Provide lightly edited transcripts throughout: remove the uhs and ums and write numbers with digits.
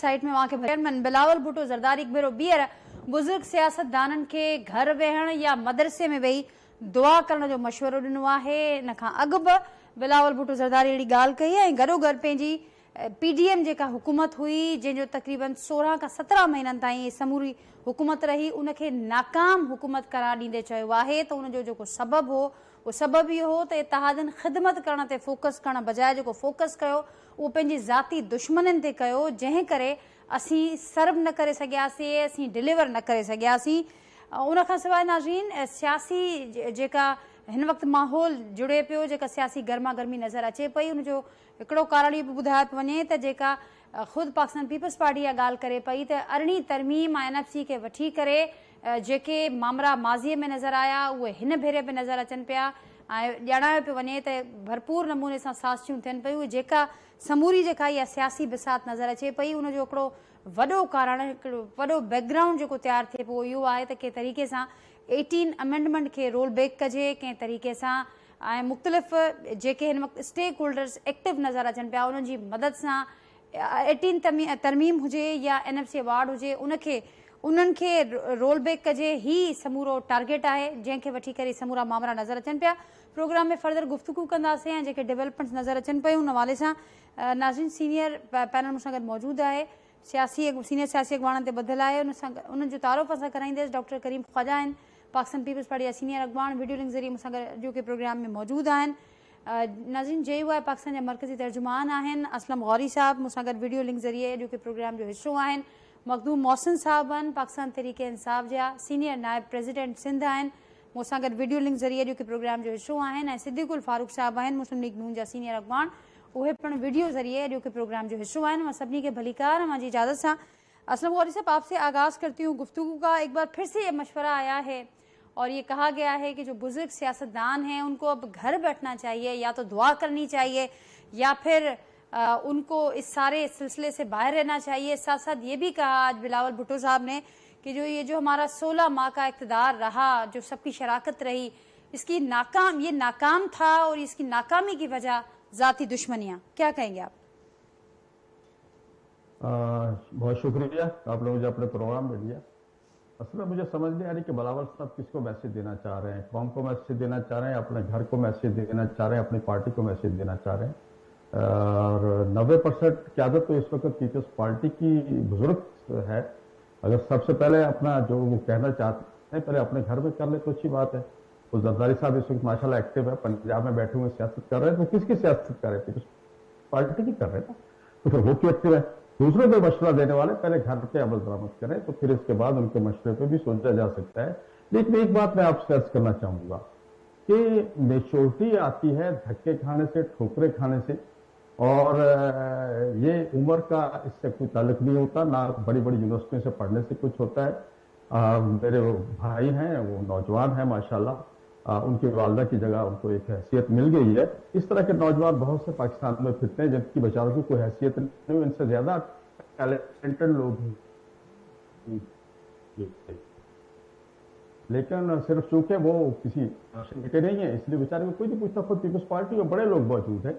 Site में chairman Bilawal Bhutto Zardari हिकु भेरो ॿीहर बुज़ुर्ग सियासतदाननि खे घर वेहण या मदरसे में वेही दुआ करण जो मशवरो ॾिनो आहे। इन खां अॻु बि बिलावल भुट्टो ज़रदारी अहिड़ी ॻाल्हि कई ऐं गॾोगॾु पंहिंजी PDM जेका हुकूमत हुई, जंहिंजो तक़रीबन 16 खां 17 महीननि ताईं समूरी हुकूमत रही, उनखे नाकाम हुकूमत करार ॾींदे चयो आहे त उनजो जेको सबबु हो उहो सबबु इहो हो त इत्तेहादनि ख़िदमत करण ते फोकस करण बजाए जेको फोकस कयो उहो पंहिंजी ज़ाती दुश्मननि ते कयो, जंहिं करे असीं सर्व न करे सघियासीं, असीं डिलीवर न करे सघियासीं। उन खां सवाइ नाज़रीन सियासी जेका हिन वक़्तु माहौल जुड़े पियो, जेका सियासी गर्मा गर्मी नज़र अचे पई, उनजो हिकिड़ो कारण इहो बि ॿुधायो पियो वञे त जेका ख़ुदि पाकिस्तान पीपल्स पार्टी इहा ॻाल्हि करे पई त अरिड़हीं तरमीम NFC खे वठी करे जेके मामला माज़ीअ में नज़र आया उहे हिन भेरे बि नज़र अचनि पिया ऐं ॼाणायो पियो वञे त भरपूर नमूने सां साज़िशूं थियनि पियूं। जेका समूरी जेका इहा सियासी बिसात नज़र अचे पई, उनजो हिकिड़ो वॾो कारण, हिकिड़ो वॾो बैकग्राउंड जेको तयारु थिए पियो इहो आहे त कंहिं तरीक़े सां 18 अमेंडमेंट खे रोल बैक कजे, कंहिं तरीक़े सां ऐं मुख़्तलिफ़ जेके हिन वक़्तु स्टेक होल्डर्स एक्टिव नज़र अचनि पिया उन्हनि जी मदद सां 18 तरमीम हुजे या NFC अवार्ड हुजे उन्हनि खे रोल बैक कजे, ही समूरो टारगेट आहे जंहिंखे वठी करे समूरा मामला नज़र अचनि पिया। प्रोग्राम में फर्दर गुफ्तगू कंदासीं ऐं जेके डेवलपमेंट्स नज़र अचनि पियूं उन हवाले सां नाज़रीन सीनियर पैनल मूंसां गॾु मौजूदु आहे, सीनियर सियासी अॻवान ते ॿधलु आहे, उन्हनि जो तारुफ़ असां कराईंदसि। डॉक्टर करीम ख्वाजा आहिनि, पाकिस्तान पीपल्स पार्टी जा सीनियर अॻवान, वीडियो लिंक ज़रिए मूंसां गॾु अॼु के प्रोग्राम में मौजूदु आहिनि। नाज़रीन JUI पाकिस्तान जा मरकज़ी तर्जुमान आहिनि असलम गौरी साहब, मूंसां गॾु वीडियो लिंक ज़रिए अॼु के प्रोग्राम जो हिसो आहिनि। मखदूम मोहसिन साहब आहिनि, पाकिस्तान तहरीक इंसाफ़ जा सीनियर नायब प्रेसिडेंट सिंध आहिनि, मूंसां गॾु वीडियो लिंक ज़रिए अॼु के प्रोग्राम जो हिसो आहिनि। ऐं सिद्दीकुल फारूक साहब आहिनि, मुस्लिम लीग नून जा सीनियर अॻवान, उहे पिणु वीडियो ज़रिए अॼु के प्रोग्राम जो हिस्सो आहिनि। मां सभिनी खे भलीकार मां जी इजाज़त सां असलम गौरी साहब आपसे आगाज़ करती हूँ गुफ्तगू का। एक बार फिर से ये मशवरा आया है और ये कहा गया है कि जो बुजुर्ग सियासतदान हैं उनको अब घर बैठना चाहिए, या तो दुआ करनी चाहिए या फिर उनको इस सारे सिलसिले से बाहर रहना चाहिए। साथ साथ ये भी कहा आज बिलावल भुट्टो साहब ने कि जो हमारा 16 माह का इक़्तिदार रहा, जो सबकी शराकत रही, इसकी ये नाकाम था और इसकी नाकामी की वजह ज़ाती दुश्मनियाँ, क्या कहेंगे आप? बहुत शुक्रिया, आप लोग मुझे अपने प्रोग्राम में लिया। असल में मुझे समझ नहीं आ रही कि बिलावल साहब किसको मैसेज देना चाह रहे हैं, कौम को मैसेज देना चाह रहे हैं, अपने घर को मैसेज देना चाह रहे हैं, अपनी पार्टी को मैसेज देना चाह रहे हैं। और 90% क़यादत तो इस वक्त पीपल्स पार्टी की बुजुर्ग है। अगर सबसे पहले अपना जो वो कहना चाहते हैं पहले अपने घर में कर ले तो अच्छी बात है। तो ज़रदारी साहब इस वक्त माशाल्लाह एक्टिव है, पंजाब में बैठे हुए सियासत कर रहे हैं, तो किसकी सियासत कर रहे हैं? पीपल्स पार्टी की कर रहे हैं ना, तो फिर वो क्यों एक्टिव है? दूसरे को मशवरा देने वाले पहले घर पे अमल दरामद करें, तो फिर इसके बाद उनके मशवरे पे भी सोचा जा सकता है। लेकिन एक बात मैं आपसे अर्ज करना चाहूंगा कि मेच्योरिटी आती है धक्के खाने से, ठोकरे खाने से, और ये उम्र का इससे कोई ताल्लुक नहीं होता, ना बड़ी बड़ी यूनिवर्सिटियों से पढ़ने से कुछ होता है। मेरे भाई हैं, वो नौजवान हैं माशाल्लाह, उनकी वालदा की जगह उनको एक हैसियत मिल गई है। इस तरह के नौजवान बहुत से पाकिस्तान में फिरते हैं जिनकी बेचारों की कोई हैसियत नहीं, इनसे ज्यादा टैलेंटेड लोग हैं, लेकिन सिर्फ चूंकि वो किसी के नहीं है इसलिए बेचारे को कोई नहीं पूछता। खुद पीपल्स पार्टी में बड़े लोग मौजूद हैं।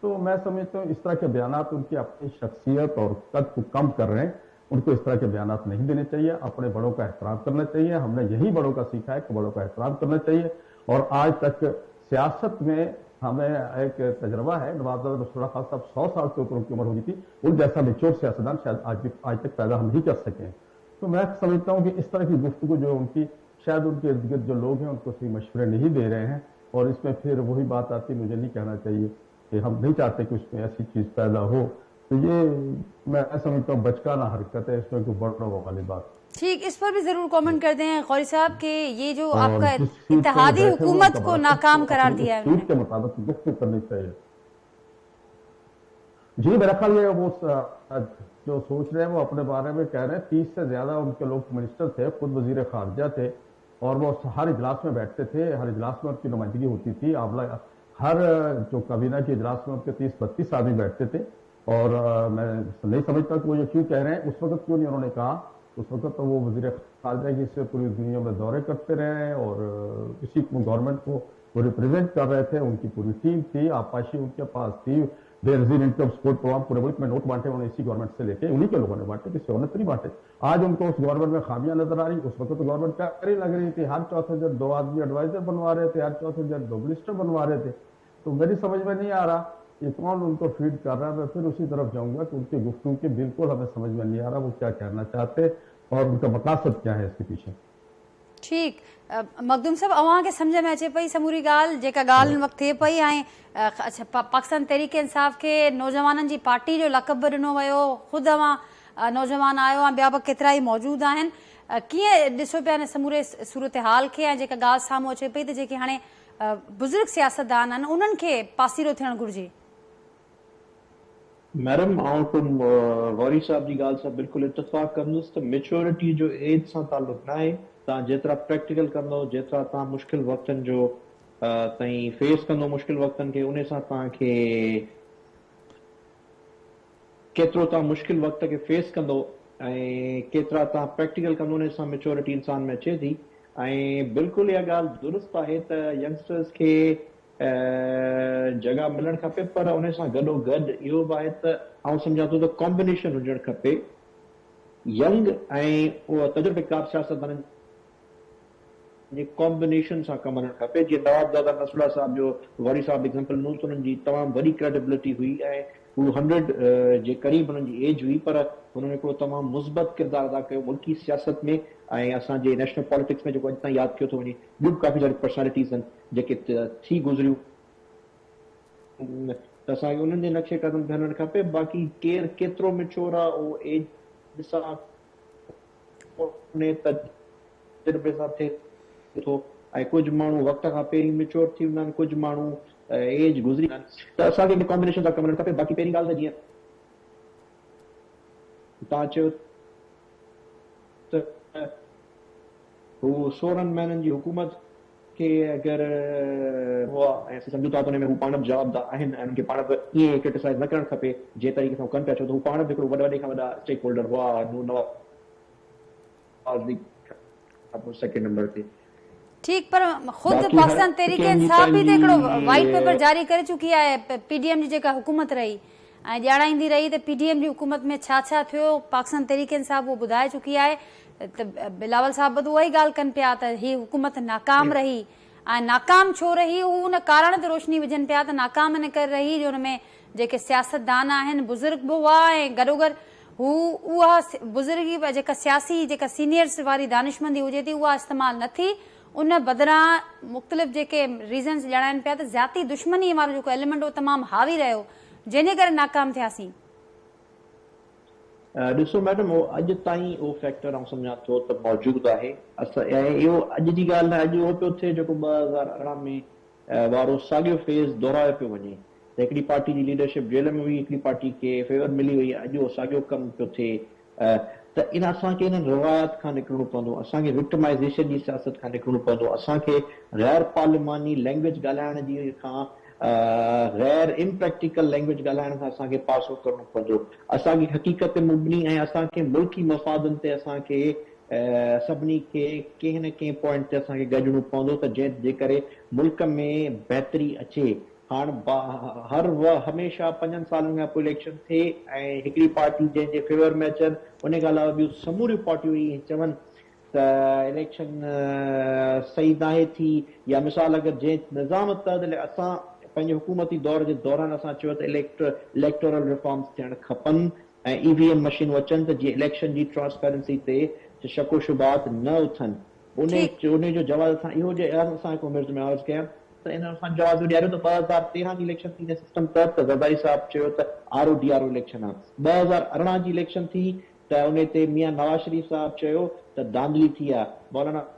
तो मैं समझता हूँ इस तरह के बयानात उनकी अपनी शख्सियत और कद को कम कर रहे हैं, उनको इस तरह के बयानात नहीं देने चाहिए। अपने बड़ों का एहतराम करना चाहिए। हमने यही बड़ों का सीखा है कि बड़ों का एहतराम करना चाहिए। और आज तक सियासत में हमें एक तजर्बा है, नवाब रसूलुल्लाह खान साहब 100 साल से ऊपर उनकी उम्र होगी थी, उन जैसा मेच्योर सियासतदान शायद आज तक पैदा हम नहीं कर सके। तो मैं समझता हूँ कि इस तरह की गुफ्तगू जो उनकी, शायद उनके इर्द गिर्द जो लोग हैं उनको सही मशवरे नहीं दे रहे हैं, और इसमें फिर वही बात आती, मुझे नहीं कहना चाहिए कि हम नहीं चाहते कि उसमें ऐसी चीज पैदा हो। तो ये मैं समझता हूँ बचकाना हरकत है, इसमें कोई बढ़ने वाली बात। ठीक, इस पर भी जरूर कमेंट कर दें गौरी साहब कि ये जो आपका इत्तेहादी हुकूमत को नाकाम करार दिया है के मुताबिक गुफ्तगू करनी चाहिए। जी मेरा ख्याल ये वो जो सोच रहे हैं वो अपने बारे में कह रहे हैं। 30 से ज्यादा उनके लोग मिनिस्टर थे, खुद वजीर खारजा थे, और वो हर इजलास में बैठते थे, हर इजलास में उनकी नुमाइंदगी होती थी। आमला हर जो काबीना के इजलास में उनके 30-32 आदमी बैठते थे। और मैं नहीं समझता कि वो ये क्यों कह रहे हैं। उस वक्त क्यों नहीं उन्होंने कहा? उस वक्त तो वो वजीर खारजा की से पूरी दुनिया में दौरे करते रहे और इसी गवर्नमेंट को वो रिप्रेजेंट कर रहे थे। उनकी पूरी टीम थी, आपाशी उनके पास थी, बेनजीर इनकम सपोर्ट प्रोग्राम पूरे मुल्क में नोट बांटे उन्होंने इसी गवर्नमेंट से लेके, उन्हीं के लोगों ने बांटे, किसी और ने तो नहीं बांटे। आज उनको उस गवर्नमेंट में खामियां नजर आ रही, उस वक्त तो गवर्नमेंट क्या करी लग रही थी, हर चौथे दिन 2 आदमी एडवाइजर बनवा रहे थे, हर चौथे दिन 2 मिनिस्टर बनवा रहे थे। तो मेरी समझ में नहीं आ रहा ये कौन उनको फीड कर रहा है। मैं फिर उसी तरफ जाऊंगा कि उनकी गुफ्तगू की बिल्कुल हमें समझ में नहीं आ रहा वो क्या कहना चाहते और उनका मकसद क्या है इसके पीछे। ठीक मखदूम साहब, अवां के समझ में अचे पई समूरी गाल जेका गाल वक्त थे पई ऐं अच्छा पाकिस्तान तहरीक इंसाफ के नौजवाननि जी पार्टी जो लक़ब ॾिनो वियो, ख़ुदि अवां नौजवान आयो ऐं ॿिया बि केतिरा ई मौजूद आहिनि, कीअं ॾिसो पिया हिन समूरे सूरत हाल खे ऐं जेका ॻाल्हि साम्हूं अचे पई त जेके हाणे बुज़ुर्ग सियासतदान आहिनि उन्हनि खे पासीरो थियणु घुरिजे? मैडम आउं गौरी साहब जी ॻाल्हि सां बिल्कुलु इतफ़ाक़ कंदुसि त मेच्योरिटी जो एज सां ताल्लुक़ न आहे। तव्हां जेतिरा प्रैक्टिकल कंदो, जेतिरा तव्हां मुश्किल वक़्तनि जो ताईं फेस कंदो, मुश्किल वक़्तनि खे, उन सां तव्हांखे केतिरो तव्हां मुश्किल वक़्त खे फेस कंदो ऐं केतिरा तव्हां प्रैक्टिकल कंदो, उन सां मेच्योरिटी इंसान में अचे थी। ऐं बिल्कुलु इहा ॻाल्हि दुरुस्त आहे त यंगस्टर्स खे जगह मिलणु खपे, पर उन सां गॾोगॾु इहो बि आहे त आउं सम्झां थो त कॉम्बिनेशन हुजणु खपे यंग ऐं उहा तजुर्बेकार सियासतदाननि जे कॉम्बिनेशन सां कमु हलणु खपे। जीअं नवाबज़ादा नसरुल्लाह साहब जो गौरी साहब एग्जाम्पल नूं त उन्हनि जी तमामु वॾी क्रेडिबिलिटी हुई ऐं हू 100 जे क़रीब हुननि जी एज हुई, पर हुननि हिकिड़ो तमामु मुस्बत किरदारु अदा कयो मुल्की सियासत में ऐं असांजे नेशनल पॉलिटिक्स में, जेको अॼु ताईं यादि कयो थो वञे। ॿियूं काफ़ी सारी पर्सनैलिटीज़ आहिनि जेके थी गुज़रियूं, त असांखे उन्हनि जे नक्शे कदम ते हलणु खपे। बाक़ी केरु केतिरो मेच्योर आहे उहो एज सां तजुर्बे सां थिए थो, ऐं कुझु माण्हू वक़्त खां पहिरीं मेच्योर थी वेंदा आहिनि, कुझु माण्हू एज गुज़री वेंदा आहिनि, त असांखे इन कॉम्बिनेशन सां कमु हलणु खपे। बाक़ी पहिरीं ॻाल्हि त जीअं तव्हां चयो त हू 16 महीननि जी हुकूमत खे अगरि ऐं असां सम्झूं था त हुन में हू पाण बि जवाबदार आहिनि ऐं उनखे पाण बि ईअं क्रिटिसाइज़ न करणु खपे जे तरीक़े सां कनि पिया। छो त हू पाण बि हिकिड़ो वॾे खां वॾा स्टेक होल्डर हुआ, सेकेंड नंबर ते। ठीक, पर खुद पाकिस्तान तहरीक इंसाफ भी तो हिकिड़ो वाइट पेपर जारी करे चुकी है पीडीएम जी जेका हुकूमत रही ऐं ॼाणाईंदी रही त पीडीएम जी हुकूमत में छा छा थियो। पाकिस्तान तहरीक इंसाफ वो ॿुधाए चुकी है त बिलावल साहब बि उहा ई ॻाल्हि कनि पिया त हीअ हुकूमत नाकाम रही ऐं नाकाम छो रही, हू उन कारण ते रोशनी विझनि पिया त नाकाम इन करे रही जो हुन में जेके सियासतदान आहिनि बुज़ुर्ग बि हुआ ऐं गॾोगॾु हू उहा बुज़ुर्गी जेका सियासी जेका सीनियर्स वारी दानिशमंदी हुजे थी उहा इस्तेमालु न थी, उन बदिरां मुख़्तलिफ़ जेके रीज़न्स ॼाणाइनि पिया त ज़्याती दुश्मनी वारो जेको एलिमेंट हो तमामु हावी रहियो जंहिंजे करे नाकाम थियासीं। ॾिसो मैडम, उहो अॼु ताईं उहो फैक्टर आउं सम्झां थो त मौजूदु आहे। ऐं इहो अॼु जी ॻाल्हि न, अॼु उहो पियो थिए जेको 2018 में वारो साॻियो फेज़ दोहरायो पियो वञे त हिकिड़ी पार्टी जी लीडरशिप जेल में हुई, हिकिड़ी पार्टी खे फेवर मिली हुई, अॼु उहो साॻियो कमु पियो थिए। त इन असांखे इन्हनि रवायत खां निकिरणो पवंदो, असांखे विक्टिमाइज़ेशन जी सियासत खां निकिरणो पवंदो, असांखे गैर पार्लिमानी लैंग्वेज ॻाल्हाइण जी खां गैर इम्प्रैक्टिकल लैंग्वेज ॻाल्हाइण खां असांखे पासो करणो पवंदो। असांखे हक़ीक़त मुबनी ऐं असांखे मुल्की मफ़ादनि ते असांखे सभिनी खे कंहिं न कंहिं पॉइंट ते असांखे गॾिणो पवंदो त जंहिंजे करे मुल्क में बहितरी अचे। हाणे हमेशह 5 सालनि खां पोइ इलेक्शन थिए ऐं हिकिड़ी पार्टी जंहिंजे फेवर में अचनि, उन खां अलावा ॿियूं समूरियूं पार्टियूं इहे चवनि त इलेक्शन सही नाहे थी, या मिसाल अगरि जंहिं निज़ाम तहत असां पंहिंजे हुकूमती दौर जे दौरान असां चयो त इलेक्टोरल रिफॉर्म्स थियणु खपनि ऐं ईवीएम मशीनूं अचनि त जीअं इलेक्शन जी ट्रांसपेरेंसी ते शको शुबात न उथनि। उन जो जवाब असां इहो असां हिकु मिर्ज़ में अर्ज़ु कयां त इन असां जवाब ॾियारियो त 2013 जी इलेक्शन थी सिस्टम तहत त ज़रदारी साहब चयो त RODRO इलेक्शन आहे। 2018 जी इलेक्शन थी त उन ते मियां नवाज़ शरीफ़ साहब चयो त धांधली थी आहे, मौलाना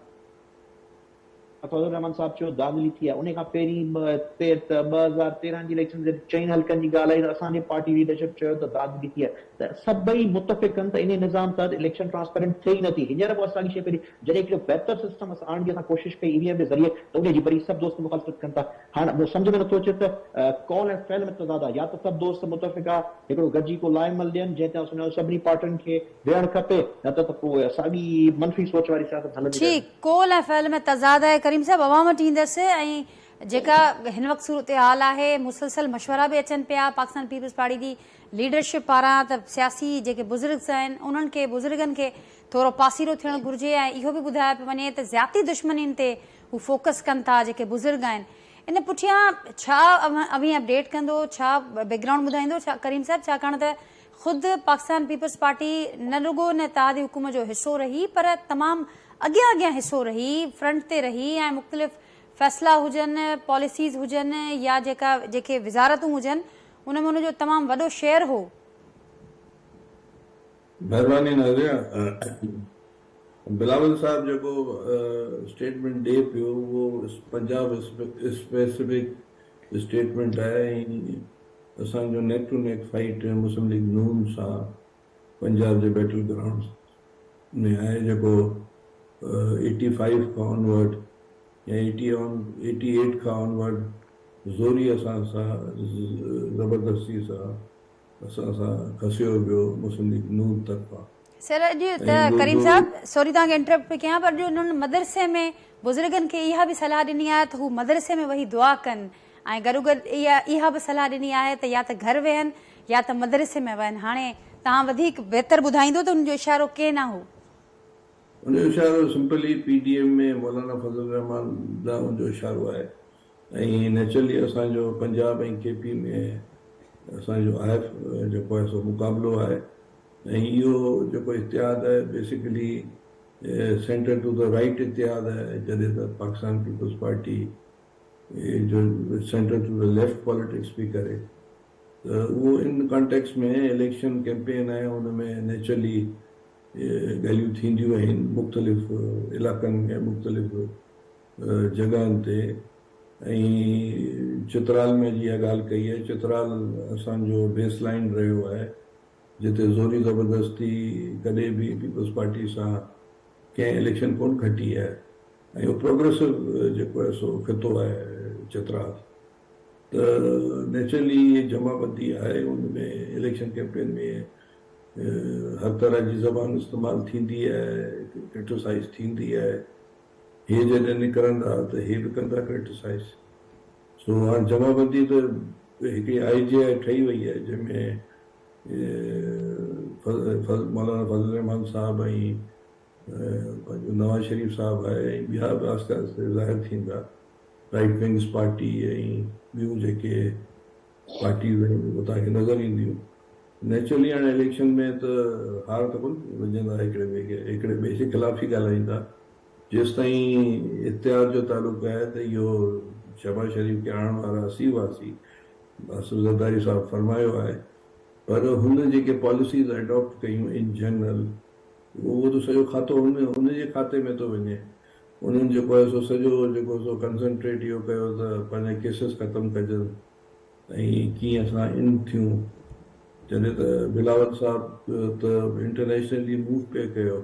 फज़लुर रहमान साहब चयो धांधली थी आहे। उन खां पहिरीं 2013 जी इलेक्शन जे 4 हल्कनि जी ॻाल्हि आई त असांजी पार्टी लीडरशिप चयो त धांधली थी आहे। त सभई मुतफ़िक़ आहिनि त इन निज़ाम तहत इलेक्शन ट्रांसपेरेंट थिए ई नथी। हींअर पोइ असांजी शइ पहिरीं जॾहिं हिकिड़ो बहितर सिस्टम असां आणण जी असां कोशिशि कई ईवीएम जे ज़रिए त उनजी वरी सभु दोस्त मुखालफ़त कनि था। हाणे उहो सम्झ में नथो अचे त कौल ऐं फ़इल में तज़ाद आहे, या त सभु दोस्त मुतफ़िक़ आहे, हिकिड़ो गॾिजी को लाइमल ॾियनि जंहिं ते सुञाणो सभिनी पार्टियुनि खे वेहणु खपे, न त पोइ असांजी मनफ़ी सोच वारी सियासत हलंदी। ठीकु, कौल ऐं फ़इल में तज़ाद आहे। करीम साहब अवां वटि ईंदसि ऐं जेका हिन वक़्तु सूरत हाल आहे, मुसलसल मशवरा बि अचनि पिया पाकिस्तान पीपल्स पार्टी जी लीडरशिप पारां त सियासी जेके बुज़ुर्ग आहिनि उन्हनि खे बुज़ुर्गनि खे थोरो पासीरो थियणु घुरिजे ऐं इहो बि ॿुधायो पियो वञे त ज़्याती दुश्मनियुनि ते हू फोकस कनि था जेके बुज़ुर्ग आहिनि। इन पुठियां छा अभी अपडेट कंदो, छा बैकग्राउंड ॿुधाईंदो छा करीम साहब, छाकाणि त ख़ुदि पाकिस्तान पीपल्स पार्टी न रुॻो न इत्तेहादी हुकूमत जो हिसो रही पर तमामु अॻियां अॻियां हिसो रही, फ्रंट ते रही ऐं मुख़्तलिफ़ फ़ैसिला हुजनि, पॉलिसीज़ हुजनि या जेके वज़ारतूं हुजनि उन में उनजो तमामु वॾो शेयर हो। महिरबानी नाज़िया, बिलावल साहब जेको स्टेटमेंट ॾिए पियो उहो पंजाब स्पेसिफिक स्टेटमेंट आहे ऐं असांजो neck to neck fight Muslim League Noon सां पंजाब जे बैटल ग्राउंड में आहे जेको 85 खां ऑनवर्ड या 88 खां ऑनवर्ड ज़ोरी असां सां ज़बरदस्ती सां असां सां खसियो वियो मुस्लिम लीग नून तरफ़ां। सर अॼु त करीम साहब सॉरी तव्हांखे इंटरप्ट पई कयां, पर अॼु उन्हनि मदरसे में बुज़ुर्गनि खे इहा बि सलाह ॾिनी आहे त हू मदरसे में वेही दुआ कनि ऐं गॾोगॾु इहा बि सलाह ॾिनी आहे त या त घर वेहनि या त मदरसे में वञनि। हाणे तव्हां वधीक बहितर ॿुधाईंदो त उनजो इशारो के न हो? उनजो इशारो सिंपली PDM में मौलाना फज़ल रहमान ॾांहुं उनजो इशारो आहे ऐं नेचुरली असांजो पंजाब ऐं KP में असांजो आहे जेको आहे सो मुक़ाबिलो आहे ऐं इहो जेको इतिहाद आहे basically centre to the right इतिहाद आहे, जॾहिं त पाकिस्तान पीपल्स पार्टी जो centre to the left politics बि करे त उहो इन कॉन्टेक्स्ट में इलेक्शन कैंपेन आहे, हुन में नेचुरली ॻाल्हियूं थींदियूं आहिनि मुख़्तलिफ़ इलाइक़नि में मुख़्तलिफ़ जॻहनि ते। ऐं चित्राल में जीअं ॻाल्हि कई आहे, चित्राल असांजो बेस लाइन रहियो आहे जिते ज़ोरी ज़बरदस्ती कॾहिं बि पीपल्स पार्टी सां कंहिं इलेक्शन कोन खटी आहे ऐं उहो प्रोग्रेसिव जेको आहे सो खितो आहे चित्राल। त नेचुरली जमाबंदी आहे, उनमें इलेक्शन कैंपेन में हर तरह जी ज़बान इस्तेमालु थींदी आहे, क्रिटिसाइज़ थींदी आहे, हे जॾहिं निकिरंदा त हे बि कंदा क्रिटिसाइज़। सो हाणे जमाबंदी त हिकिड़ी IGI ठही वई आहे जंहिंमें मौलाना फज़ल रहमान साहब ऐं नवाज़ शरीफ़ साहब आहे ऐं ॿिया बि आहिस्ते आहिस्ते ज़ाहिर थींदा, राइट विंग्स पार्टी ऐं ॿियूं जेके पार्टियूं आहिनि उहे तव्हांखे नज़र ईंदियूं। नेचुरली हाणे इलेक्शन में त हार त कोन वञंदा, हिकिड़े ॿिए जे ख़िलाफ़ ई ॻाल्हाईंदा। जेसि ताईं इतिहाद जो तालुक़ु आहे त इहो शहबाज शरीफ़ खे आणण वारा असीं हुआसीं, आसिफ ज़रदारी साहब फरमायो आहे, पर हुन जेके पॉलिसीज़ एडॉप्ट कयूं इन जनरल उहो त सॼो खातो हुन जे खाते में थो वञे। उन्हनि जेको आहे सो सॼो जेको सो कंसंट्रेट इहो कयो त पंहिंजा केसिस ख़तमु कजनि ऐं कीअं असां इन थियूं, जॾहिं त बिलावल साहब त इंटरनेशनली मूव पिया कयो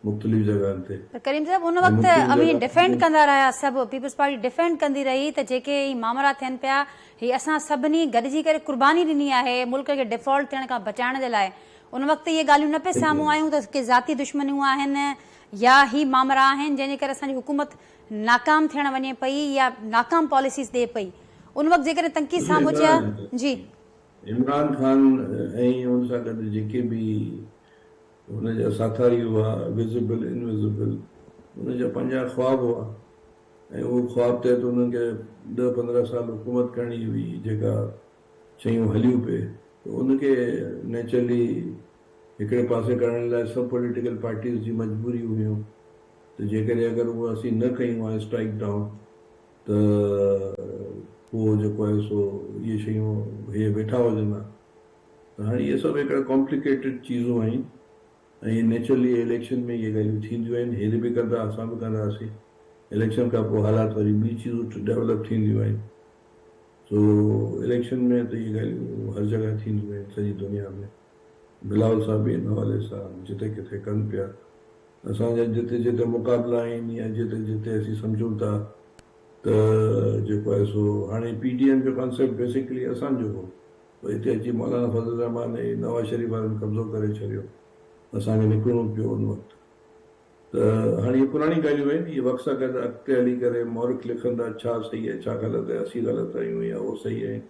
मुख़्तलिफ़ जॻहनि ते। करीम साहब उन वक़्तु अभी डिफेंड कंदा रहिया सभु, पीपल्स पार्टी डिफेंड कंदी रही त जेके ही मामला थियनि पिया ही असां सभिनी गॾिजी करे कुर्बानी ॾिनी आहे मुल्क खे डिफॉल्ट थियण खां बचाइण जे लाइ। उन वक़्तु इहे ॻाल्हियूं न पे साम्हूं आयूं त के ज़ाती दुश्मनियूं आहिनि या ही मामला आहिनि जंहिंजे करे असांजी हुकूमत नाकाम थियण वञे पई या नाकाम पॉलिसीज़ ॾिए पई। उन वक़्तु जेकॾहिं तनक़ीद साम्हूं अचे जी इमरान खान ऐं हुन सां गॾु जेके बि हुनजा साथारी हुआ विज़िबल इनविज़िबल, हुनजा पंहिंजा ख़्वाब हुआ ऐं उहो ख़्वाब तहत हुननि खे 10-15 साल हुकूमत करणी हुई, जेका शयूं हलियूं पिए त उनखे नेचुरली हिकिड़े पासे करण लाइ सभु पॉलिटिकल पार्टीज़ जी मजबूरी हुयूं त जेकॾहिं अगरि उहो असीं न कयूं आहे स्ट्राइक डाउन त पोइ जेको आहे सो इहे शयूं हे वेठा हुजनि। त हाणे इहे सभु हिकिड़ा कॉम्प्लिकेटेड चीज़ूं आहिनि ऐं नेचुरली इलेक्शन में इहे ॻाल्हियूं थींदियूं आहिनि, हेॾे बि कंदा असां बि कंदासीं। इलेक्शन खां पोइ हालात वरी ॿी चीज़ूं डेवलप थींदियूं आहिनि। सो इलेक्शन में त इहे ॻाल्हियूं हर जॻह थींदियूं आहिनि सॼी दुनिया में। बिलावल साहब बि इन हवाले सां जिते किथे कनि पिया, असांजा जिते जिते मुक़ाबिला आहिनि या जिते जिते असीं सम्झूं था त जेको आहे सो हाणे PDM जो कॉन्सेप्ट बेसिकली असांजो हो, हिते अची मौलाना फज़ल रहमान ऐं नवाज़ शरीफ़ वारनि कब्ज़ो करे छॾियो, असांखे निकिरणो पियो उन वक़्तु। त हाणे इहे पुराणी ॻाल्हियूं आहिनि, इहे वक़्त सां गॾु अॻिते हली करे मौरख लिखंदा छा सही आहे छा ग़लति आहे, असीं ग़लति आहियूं या उहो सही आहे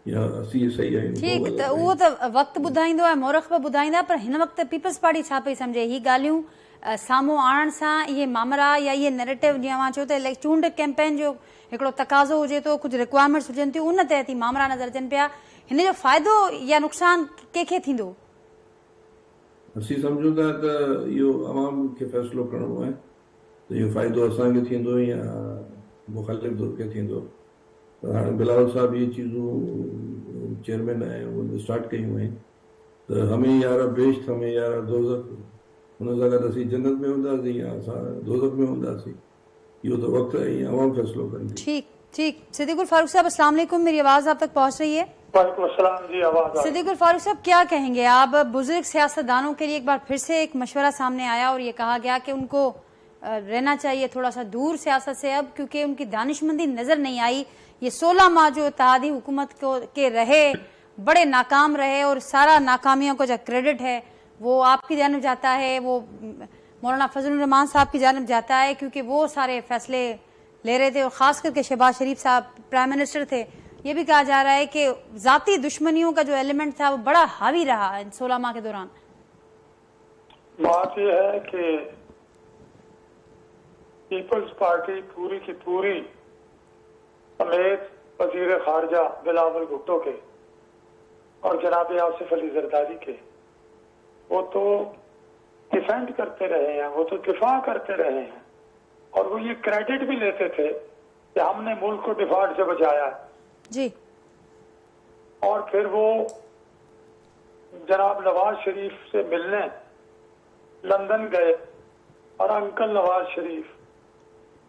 या असीं सही आहियूं। ठीक, त उहो त वक़्तु ॿुधाईंदो आहे, मौरख बि ॿुधाईंदा, पर हिन वक़्तु पीपल्स पार्टी छा पई सम्झे ही ॻाल्हियूं साम्हूं आणण सां इहे मामला या इहे नैरेटिव जीअं चयो त चूंड कैंपेन जो हिकिड़ो तक़ाज़ो हुजे थो, कुझु रिक्वायरमेंट्स हुजनि थियूं, उन तहत ही मामला नज़र अचनि पिया, हिन जो फ़ाइदो या नुक़सानु कंहिंखे थींदो? असीं सम्झूं था त इहो अवाम खे फ़ैसिलो करिणो आहे त इहो फ़ाइदो असांखे थींदो या मुख़ालिफ़ धुर खे थींदो। त हाणे बिलावल साहिब इहे चीज़ूं चेयरमैन आहे उहे स्टार्ट कयूं आहिनि त हमें यारा बेश्त हमें यारा दोज़ख, हुन सां गॾु असीं जन्नत में हूंदासीं या असां दोज़ख में हूंदासीं, इहो त वक़्तु ऐं अवाम फ़ैसिलो कंदी। ठीक ठीक, सिद्दीकुल फारूक साहब अस्सलाम वालेकुम, मेरी आवाज़ आप तक पहुंच रही है? वालेकुम अस्सलाम जी, आवाज़। सिद्दीकुल फारूक साहब क्या कहेंगे आप? बुजुर्ग सियासतदानों के लिए एक बार फिर से एक मशवरा सामने आया और ये कहा गया कि उनको रहना चाहिए थोड़ा सा दूर सियासत से अब, क्योंकि उनकी दानिशमंदी नजर नहीं आई। ये 16 माह जो इत्तेहादी हुकूमत के रहे बड़े नाकाम रहे और सारा नाकामियों को जो क्रेडिट है वो आपकी जानिब जाता है, वो मौलाना फजलुर रहमान साहब की जानिब जाता है, क्योंकि वो सारे फैसले ले रहे थे और खास करके शहबाज शरीफ साहब प्राइम मिनिस्टर थे। ये भी कहा जा रहा है कि जाती दुश्मनियों का जो एलिमेंट था वो बड़ा हावी रहा इन 16 माह के दौरान। बात यह है कि पीपल्स पार्टी पूरी की पूरी समेत वजीर खारजा बिलावल भुट्टो के और जनाब आसिफ अली जरदारी के, वो तो डिफेंड करते रहे हैं, वो तो दिफा करते रहे हैं और वो ये क्रेडिट भी लेते थे कि हमने मुल्क को डिफॉल्ट से बचाया जी। और फिर वो जनाब नवाज शरीफ से मिलने लंदन गए और अंकल नवाज शरीफ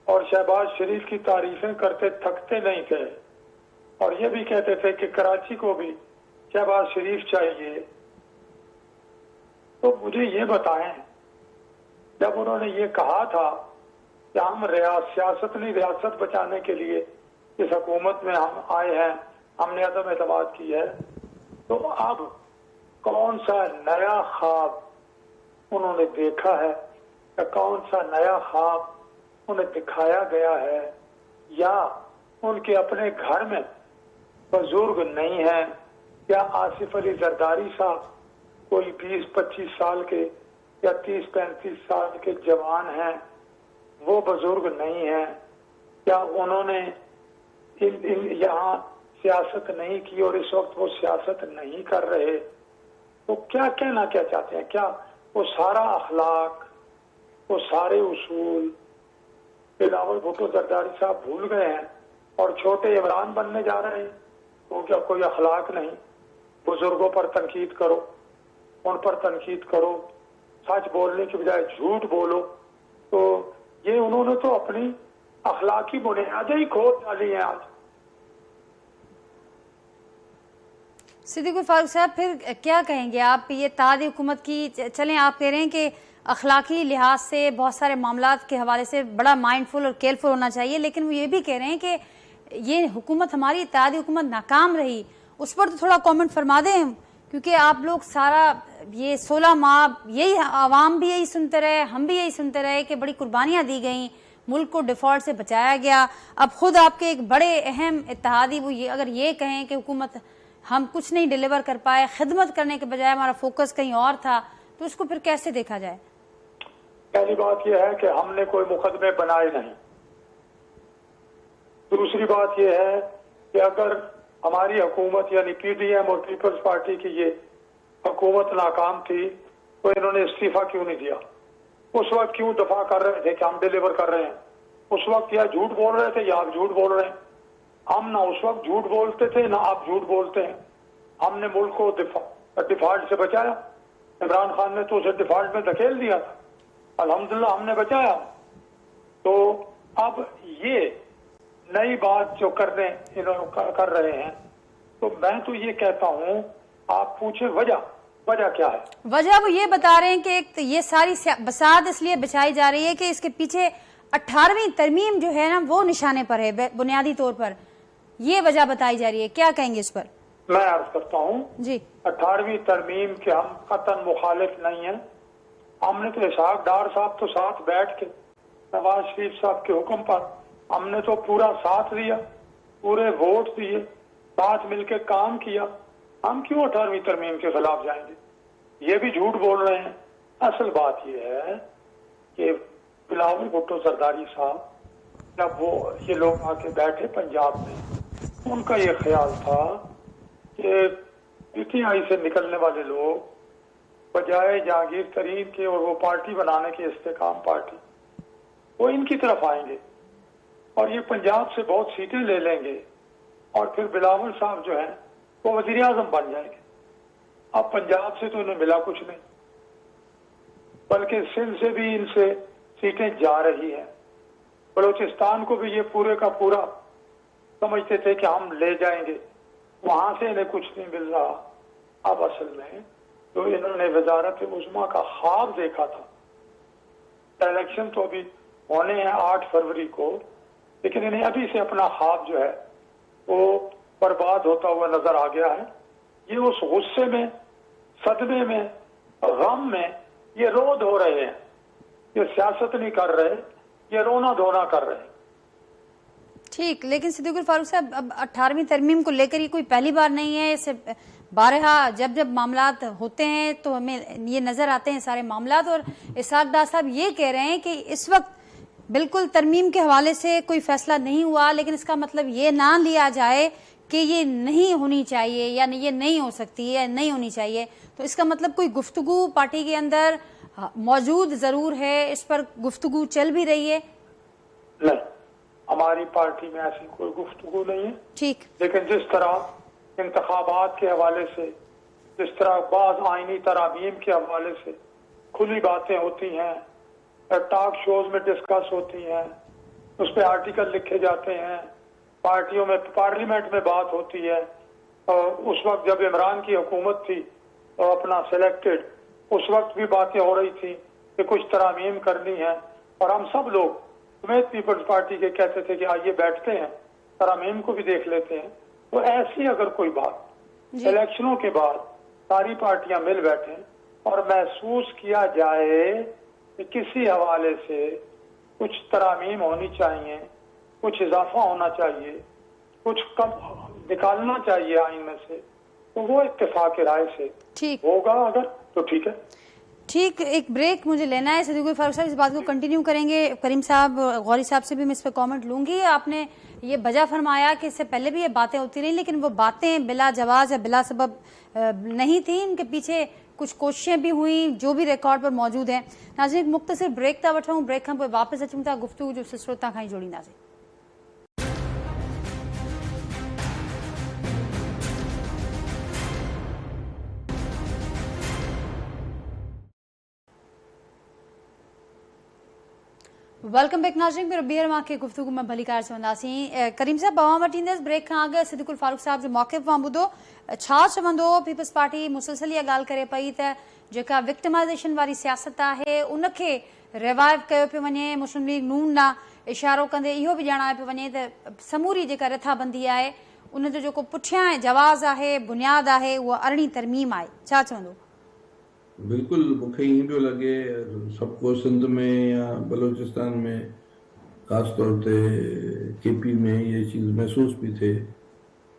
और शहबाज शरीफ की तारीफें करते थकते नहीं थे और ये भी कहते थे कि कराची को भी शहबाज शरीफ चाहिए। तो मुझे ये बताएं, जब उन्होंने ये कहा था कि हम सियासत नहीं रियासत बचाने के लिए इस हुकूमत में हम आए हैं, हमने अदम एतमाद की है, तो अब कौन सा नया ख्वाब उन्होंने देखा है या कौन सा नया ख्वाब उन्हें दिखाया गया है, या उनके अपने घर में बुजुर्ग नहीं है, या आसिफ अली जरदारी साहब कोई 20-25 साल के या 30-35 साल के जवान हैं, वो बुजुर्ग नहीं है, या उन्होंने यहाँ सियासत नहीं की और इस वक्त वो सियासत नहीं कर रहे, तो क्या कहना क्या चाहते हैं? क्या वो सारा अखलाक, वो सारे उसूल बिलावल भुट्टो जरदारी साहब भूल गए हैं और छोटे इमरान बनने जा रहे हैं? तो क्या कोई अखलाक नहीं? बुजुर्गों पर तनकीद करो, उन पर तनकीद करो, सच बोलने की बजाय झूठ बोलो, तो ये उन्होंने तो अपनी अखलाकी बुनियादें ही खो डाली हैं आज। सिद्दीकुल फारूक साहब, फिर क्या कहेंगे आप ये इत्तेहादी हुकूमत की? चलें, आप कह रहे हैं कि अखलाकी लिहाज से बहुत सारे मामलात के हवाले से बड़ा माइंडफुल और केयरफुल होना चाहिए, लेकिन वो ये भी कह रहे हैं कि ये हुकूमत हमारी इत्तेहादी हुकूमत नाकाम रही, उस पर तो थोड़ा कमेंट फरमा दें, क्योंकि आप लोग सारा ये 16 माह यही आवाम भी यही सुनते रहे, हम भी यही सुनते रहे कि बड़ी कुर्बानियाँ दी गई, मुल्क को डिफॉल्ट से बचाया गया। अब खुद आपके एक बड़े अहम इत्तेहादी वो ये अगर ये कहें कि हुकूमत हम कुछ नहीं डिलीवर कर पाए, खिदमत करने के बजाय हमारा फोकस कहीं और था, तो उसको फिर कैसे देखा जाए? पहली बात यह है कि हमने कोई मुकदमे बनाए नहीं। दूसरी बात यह है कि अगर हमारी हुकूमत यानी पीडीएम और पीपल्स पार्टी की ये हुकूमत नाकाम थी, तो इन्होंने इस्तीफा क्यों नहीं दिया? उस वक्त क्यों दफा कर रहे थे कि हम डिलीवर कर रहे हैं? उस वक्त या झूठ बोल रहे थे या आप झूठ बोल रहे हैं। हम ना उस वक्त झूठ बोलते थे ना आप झूठ बोलते हैं। हमने मुल्क को डिफॉल्ट से बचाया, इमरान खान ने तो उसे डिफॉल्ट में धकेल दिया था, अल्हम्दुलिल्लाह हमने बचाया। तो अब ये नई बात जो कर रहे हैं, तो मैं तो ये कहता हूँ, आप पूछे वजह क्या है? वजह वो ये बता रहे हैं कि एक तो ये सारी बसात इसलिए बचाई जा रही है कि इसके पीछे 18वीं तरमीम जो है ना वो निशाने पर है, बुनियादी तौर पर ये वजह बताई जा रही है। क्या कहेंगे इस पर? मैं अर्ज करता हूँ जी, 18वीं तरमीम के हम कतन मुखालिफ नहीं है। हमने तो इसहाक डार साहब तो साथ बैठ के नवाज शरीफ साहब के हुक्म पर हमने तो पूरा साथ दिया, पूरे वोट दिए, साथ मिलके काम किया। हम क्यों 18वीं तरमीम के खिलाफ जाएंगे? ये भी झूठ बोल रहे हैं। असल बात ये है कि बिलावल भुट्टो जरदारी साहब जब वो ये लोग आके बैठे पंजाब में, उनका ये ख्याल था कि पीटीआई से निकलने वाले लोग बजाय जहांगीर तरीन के और वो पार्टी बनाने की इस्तेकाम पार्टी, वो इनकी तरफ आएंगे और ये पंजाब से बहुत सीटें ले लेंगे और फिर बिलावल साहब जो है वो वजीर आजम बन जाएंगे। अब पंजाब से तो इन्हें मिला कुछ नहीं, बल्कि सिंध से भी इनसे सीटें जा रही हैं। बलूचिस्तान को भी ये पूरे का पूरा समझते थे कि हम ले जाएंगे, वहां से इन्हें कुछ नहीं मिल रहा। अब असल में तो इन्होंने वजारत उज़्मा का ख्वाब देखा था। इलेक्शन तो अभी होने हैं 8 फरवरी को, लेकिन इन्हें अभी से अपना ख्वाब जो है वो बर्बाद होता हुआ नजर आ गया है। ये उस गुस्से में, सदमे में, गम में ये रो धो रहे हैं। ये सियासत नहीं कर रहे, ये रोना धोना कर रहे हैं। ठीक, लेकिन सिद्दीकुल फारूक साहब, अब 18वीं तरमीम को लेकर ये कोई पहली बार नहीं है। इससे बारहा जब जब मामलात होते हैं तो हमें ये नजर आते हैं सारे मामलात। और इसहाक डार साहब ये कह रहे हैं कि इस वक्त बिल्कुल तरमीम के हवाले से कोई फैसला नहीं हुआ, लेकिन इसका मतलब ये ना लिया जाए कि ये नहीं होनी चाहिए या ये नहीं हो सकती है, नहीं होनी चाहिए। तो इसका मतलब कोई गुफ्तगू पार्टी के अंदर मौजूद जरूर है, इस पर गुफ्तगू चल भी रही है? नहीं, हमारी पार्टी में ऐसी कोई गुफ्तगू नहीं है। ठीक, लेकिन जिस तरह इंतखाबात के हवाले से, जिस तरह बाज आईनी तरामीम के हवाले से खुली बातें होती हैं, टॉक शोज में डिस्कस होती हैं, उस पर आर्टिकल लिखे जाते हैं, पार्टियों में, पार्लियामेंट में बात होती है। और उस वक्त जब इमरान की हुकूमत थी तो अपना सिलेक्टेड, उस वक्त भी बातें हो रही थी कि कुछ तरामीम करनी है, और हम सब लोग समेत पीपल्स पार्टी के कहते थे कि आइए बैठते हैं, तरामीम को भी देख लेते हैं। तो ऐसी अगर कोई बात इलेक्शनों के बाद सारी पार्टियां मिल बैठे और महसूस किया जाए कि किसी हवाले से कुछ तरामीम होनी चाहिए, कुछ इजाफा होना चाहिए, कुछ कम निकालना चाहिए आइन में से, तो वो इत्तेफाक राय से ठीक होगा अगर, तो ठीक है। ठीक, एक ब्रेक मुझे लेना है। सिद्दीकुल फारूक साहब इस बात को कंटिन्यू करेंगे। करीम साहब, गौरी साहब से भी मैं इस पर कमेंट लूंगी। आपने ये वजह फरमाया कि इससे पहले भी ये बातें होती रही, लेकिन वो बातें बिला जवाज या बिला सबब नहीं थी, इनके पीछे कुछ कोशिशें भी हुई जो भी रिकॉर्ड पर मौजूद है। नाज़रीन, मुख्तसर ब्रेक था वठूं, ब्रेक खां पोइ वापस अचूं था, गुफ्तगू जो सिलसिलो खां ही जोड़ींदासीं। वेलकम बैक नाज़रीन, मेरे ॿीहर मूंखे गुफ्तगू में भलीकार चवंदासीं। करीम साहब, बवां वटि ईंदसि। ब्रेक खां अॻु सिद्दीकुल फारूक साहब जो मौक़िफ़ मां ॿुधो, छा चवंदो? पीपल्स पार्टी मुसलसल इहा ॻाल्हि करे पई त जेका विक्टिमाइज़ेशन वारी सियासत आहे उनखे रिवाइव कयो पियो वञे। मुस्लिम लीग नून ॾांहुं इशारो कंदे इहो बि ॼाणायो पियो वञे त समूरी जेका रिथाबंदी आहे उनजो जेको पुठियां जवाज़ आहे, बुनियाद आहे, उहा 18वीं तरमीम आहे। छा चवंदो? बिल्कुलु, मूंखे ईअं पियो लॻे सबको सिंध में या बलूचिस्तान में, ख़ासि तौर ते केपी में ये चीज़ महसूस भी थे,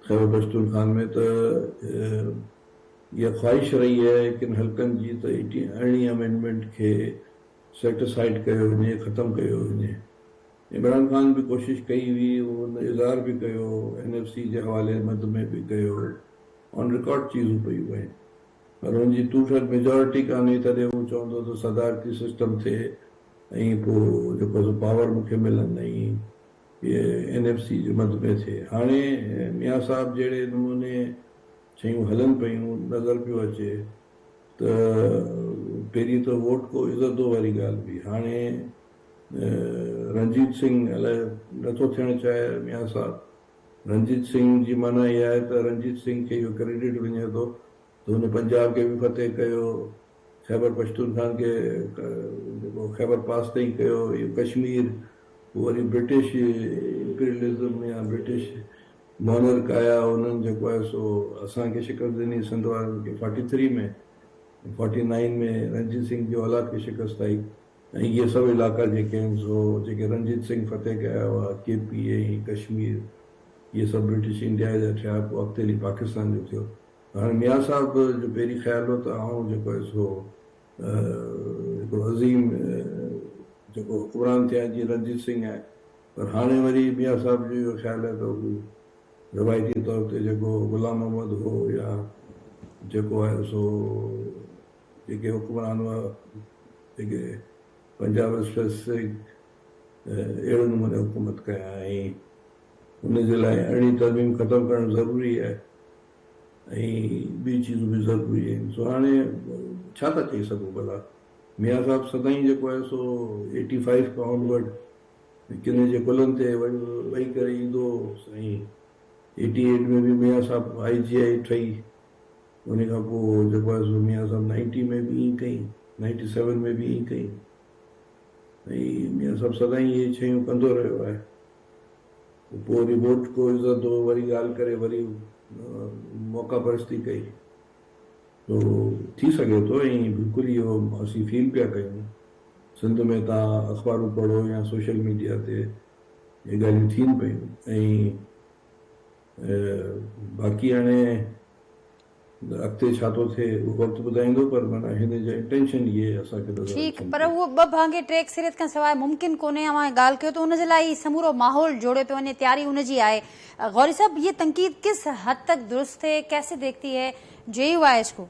खैबर पख्तूनख्वा में, तो यह ख्वाहिश रही है कि हल्कनि जी त 18वीं अमेंडमेंट खे सेटिसाइड कयो वञे, ख़तमु कयो वञे। इमरान ख़ान भी कोशिश कई हुई, उन इज़हार भी कयो, NFC जे हवाले मद में भी कयो, ऑन रिकॉर्ड चीज़ूं पयूं आहिनि, पर उनजी 2/3 मेजॉरिटी कान्हे, तॾहिं हू चवंदो त सदारती सिस्टम थिए ऐं पोइ जेको पावर मूंखे मिलनि ऐं इहे NFC जे मद में थिए। हाणे मियां साहब जहिड़े नमूने शयूं हलनि पियूं, नज़र पियो अचे त पहिरीं त वोट को इज़तो वारी ॻाल्हि हुई। हाणे रंजीत सिंह अलाए नथो थियणु चाहे मियां साहब। रंजीत सिंह जी माना इहा आहे त रंजीत सिंह खे इहो क्रेडिट वञे थो त हुन पंजाब खे बि फतेह कयो, खैबर पख्तूनख्वा खे जेको खैबर पास ताईं कयो, इहो कश्मीर वरी ब्रिटिश इंपीरियलिज़म या ब्रिटिश मोनर्क आया, उन्हनि जेको आहे सो असांखे शिकस्त ॾिनी, सिंध वारनि खे 43 में, 49 में रंजीत सिंह जी औलाद खे शिकस्त आई ऐं इहे सभु इलाइक़ा जेके आहिनि सो जेके रंजीत सिंह फतेह कया हुआ KP ऐं कश्मीर इहे सभु ब्रिटिश इंडिया जा थिया पोइ अॻिते हली पाकिस्तान जो थियो। हाणे मियां साहब जो पहिरीं ख़्यालु हो त आउं जेको आहे सो हिकिड़ो अज़ीम जेको हुकुमरान थिया जीअं रंजीत सिंह आहे, पर हाणे वरी मियां साहब जो इहो ख़्यालु आहे त हू रवायती तौर ते जेको गुलाम मोहम्मद हो या जेको आहे सो जेके हुकुमरान हुआ जेके पंजाब स्पेसिफिक अहिड़े नमूने हुकूमत कया ऐं हुनजे लाइ अहिड़ी तरमीम ख़तमु करणु ज़रूरी आहे ऐं ॿी चीज़ूं बि ज़रूरी आहिनि। सो हाणे छा था चई सघूं भला, मियां साहब सदाईं जेको आहे सो 85 खां ऑनवर्ड किने जे कुलनि ते वेही करे ईंदो साईं। 88 में बि मियां साहब IGI ठही, उन खां पोइ जेको आहे सो मियां साहब 90 में बि ईअं कई, 97 में बि ईअं कई ऐं मियां साहब सदाईं इहे शयूं कंदो रहियो आहे। पोइ वरी वोट को इज़त हो, वरी ॻाल्हि करे वरी मौक़ा परस्ती कई, तो थी सघे थो ऐं बिल्कुलु इहो असीं फील पिया कयूं। सिंध में तव्हां अख़बारूं पढ़ो या सोशल मीडिया ते इहे ॻाल्हियूं थियनि पियूं ऐं बाक़ी हाणे अॻिते छा थो थिए उहो वक़्तु ॿुधाईंदो, पर माना हिन जो इंटेंशन इहे असांखे नज़र ठीकु, पर उहो ॿ भाङे टे अक्सरियत खां सवाइ मुमकिन कोन्हे। अवां ॻाल्हि कयो त उनजे लाइ समूरो माहौल जोड़ियो पियो वञे, तैयारी उनजी आहे। गौरी साहब, ये तनकीद किस हद तक दुरुस्त है, कैसे देखती है JUIS को?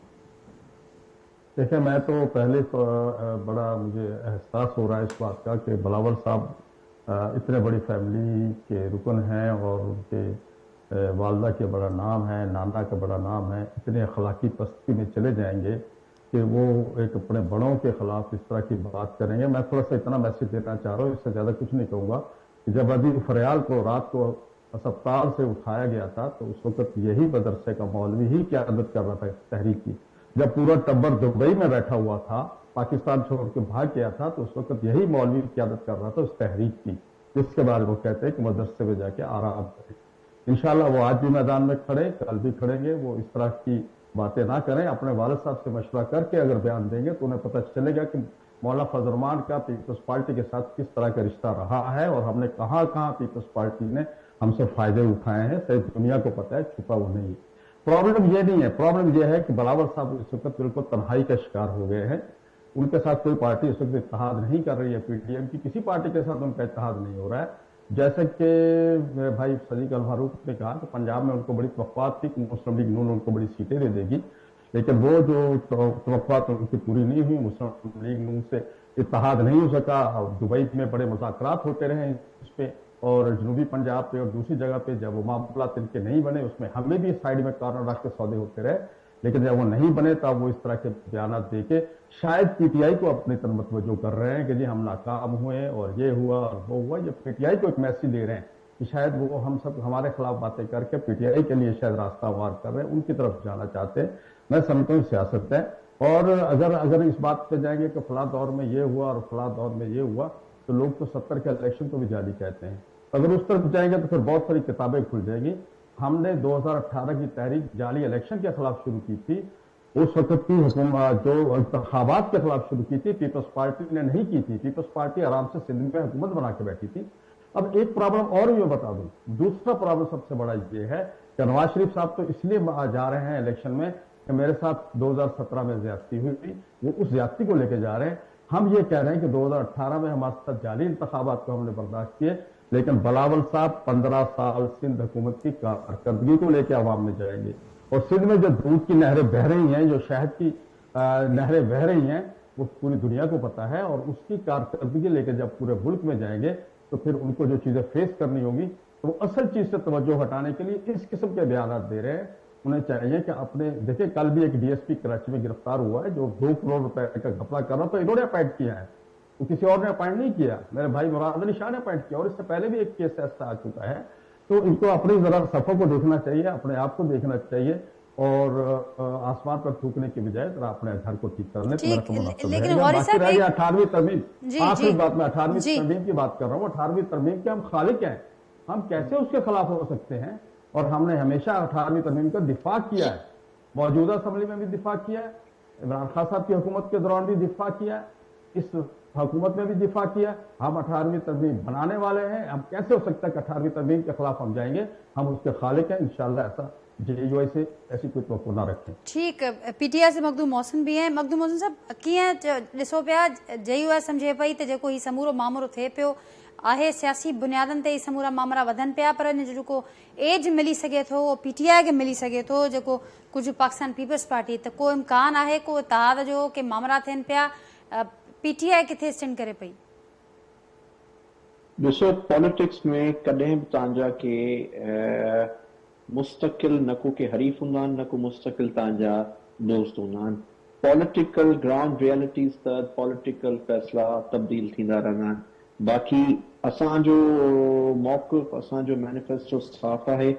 देखिए, मैं तो पहले तो बड़ा मुझे एहसास हो रहा है इस बात का कि बिलावल साहब इतने बड़ी फैमिली के रुकन हैं और उनके वालदा के बड़ा नाम है, नाना का बड़ा नाम है, इतने अखलाकी पस्ती में चले जाएंगे कि वो एक अपने बड़ों के खिलाफ इस तरह की बात करेंगे। मैं थोड़ा सा इतना मैसेज देना चाह रहा हूँ, इससे ज़्यादा कुछ नहीं कहूँगा कि जब अभी फरियाल को रात को अस्पताल से उठाया गया था तो उस वक्त यही मदरसे का मौलवी ही क़यादत कर रहा था तहरीक की। जब पूरा टब्बर दुबई में बैठा हुआ था, पाकिस्तान छोड़ के भाग गया था, तो उस वक्त यही मौलवी क़यादत कर रहा था उस तहरीक की, जिसके बारे में वो कहते हैं कि मदरसे में जाके आराम करें। इंशाल्लाह वो आज भी मैदान में खड़े, कल भी खड़ेंगे। वो इस तरह की बातें ना करें, अपने वालिद साहब से मशवरा करके अगर बयान देंगे तो उन्हें पता चलेगा कि मौलाना फजल रहमान का पीपल्स पार्टी के साथ किस तरह का रिश्ता रहा है और हमने कहाँ कहाँ पीपल्स पार्टी ने हमसे फायदे उठाए हैं। सिर्फ दुनिया को पता है, छुपा वो नहीं है। प्रॉब्लम ये नहीं है, प्रॉब्लम ये है कि बिलावल साहब इस वक्त बिल्कुल तन्हाई का शिकार हो गए हैं। उनके साथ कोई पार्टी इस वक्त इत्तेहाद नहीं कर रही है, PTM की किसी पार्टी के साथ उनका इत्तेहाद नहीं हो रहा है। जैसे कि मेरे भाई सदीक अल फारूक ने कहा कि पंजाब में उनको बड़ी तवक्कुआत थी कि मुस्लिम लीग नून उनको बड़ी सीटें दे देगी, लेकिन वो जो तवक्कुआत उनकी पूरी नहीं हुई। मुस्लिम लीग नून से इत्तेहाद नहीं हो सका और दुबई में बड़े मुज़ाकरात होते रहे इस पे, और जनूबी पंजाब पे और दूसरी जगह पे जब वो मामला तिनके नहीं बने उसमें हमें भी साइड में कॉर्नर रख के सौदे होते रहे, लेकिन जब वो नहीं बने तब वो इस तरह के बयान दे के शायद PTI को अपनी तरफ मतवज्जो कर रहे हैं कि जी हम नाकाम हुए और ये हुआ और वो हुआ। ये PTI को एक मैसेज दे रहे हैं कि शायद वो हम सब हमारे खिलाफ बातें करके PTI के लिए शायद रास्ता वार कर रहे हैं, उनकी तरफ जाना चाहते हैं। मैं समझता हूँ सियासत है, और अगर इस बात पे जाएंगे कि फला दौर में ये हुआ और फला दौर में ये हुआ, तो लोग तो 70 के इलेक्शन को भी जाली कहते हैं। अगर उस तरफ जाएंगे तो फिर बहुत सारी किताबें खुल जाएगी। हमने 2018 की तहरीक जाली इलेक्शन के खिलाफ शुरू की थी, उस वक्त की हुकूमत जो इंतखाबात के खिलाफ शुरू की थी, पीपल्स पार्टी ने नहीं की थी। पीपल्स पार्टी आराम से सिंध में हुकूमत बना के बैठी थी। अब एक प्रॉब्लम और भी मैं बता दूं, दूसरा प्रॉब्लम सबसे बड़ा ये है कि नवाज शरीफ साहब तो इसलिए जा रहे हैं इलेक्शन में कि मेरे साथ 2017 में ज्यादती हुई थी, वो उस ज्यादती को लेके जा रहे हैं। हम ये कह रहे हैं कि 2018 में हमारे साथ जाली इंतखाबात को हमने बर्दाश्त किए, लेकिन बिलावल साहब 15 साल सिंध हुकूमत की कारकर्दगी को लेकर आवाम में जाएंगे। और सिंध में जो दूध की नहरें बह रही हैं, जो शहद की नहरें बह रही हैं, वो पूरी दुनिया को पता है। और उसकी कारकर्दगी लेकर जब पूरे मुल्क में जाएंगे तो फिर उनको जो चीजें फेस करनी होगी, तो वो असल चीज से तवज्जो हटाने के लिए इस किस्म के बयान दे रहे हैं। उन्हें चाहिए कि अपने देखिए, कल भी एक DSP कराची में गिरफ्तार हुआ है जो 2 करोड़ रुपए का घपला कर रहा, तो इन्होंने अपॉइंट किया है, वो किसी और ने अपॉइंट नहीं किया। मेरे भाई मुराद अली शाह ने अपॉइंट किया, और इससे पहले भी एक केस ऐसा आ चुका है। तो इनको अपनी जरा सफों को देखना चाहिए, अपने आप को देखना चाहिए, और आसमान पर थूकने की बजाय जरा अपने घर को ठीक करने। लेकिन गौरी साहब 18वीं तरमीम, आखिरी बात में 18वीं तरमीम की बात कर रहा हूँ। 18वीं तरमीम के हम खालिक हैं, हम कैसे उसके खिलाफ हो सकते हैं? और हमने हमेशा 18वीं तरमीम का दिफा किया है, मौजूदा असम्बली में भी दिफा किया है, इमरान खान साहब की हुकूमत के दौरान भी दिफा किया, इस हुकूमत में भी दिफा किया। हम 18वीं तरमीम बनाने वाले हैं। अब कैसे हो सकता है कि 18वीं तरमीम के खिलाफ हम जाएंगे? हम उसके खालिक हैं। इंशाल्लाह ऐसा JUI से ऐसी कोई तवक्को ना रखें। ठीक, PTI से मखदूम मोहसिन भी हैं। मखदूम मोहसिन साहब, कीअं ॾिसो पिया, JUI सम्झे पई त जेको ही समूरो मामलो थिए पियो आहे सियासी बुनियादनि ते ही समूरा मामला वधनि पिया, पर इन जो जेको एज मिली सघे थो उहो PTI खे मिली सघे थो, जेको कुझु पाकिस्तान पीपल्स पार्टी, त को इम्कान आहे को इतिहाद जो के मामला थियनि पिया? PTI किथे स्टैंड करे पई? ॾिसो, पॉलिटिक्स में कॾहिं बि तव्हांजा के मुस्तकिल न को के हरीफ हूंदा आहिनि, न को मुस्तकिल तव्हांजा दोस्त हूंदा आहिनि। पॉलिटिकल ग्राउंड रियलिटीज़ त पॉलिटिकल फ़ैसिला तब्दील थींदा रहंदा आहिनि। बाक़ी असांजो मौक़िफ़, असांजो मैनिफेस्टो साफ़ आहे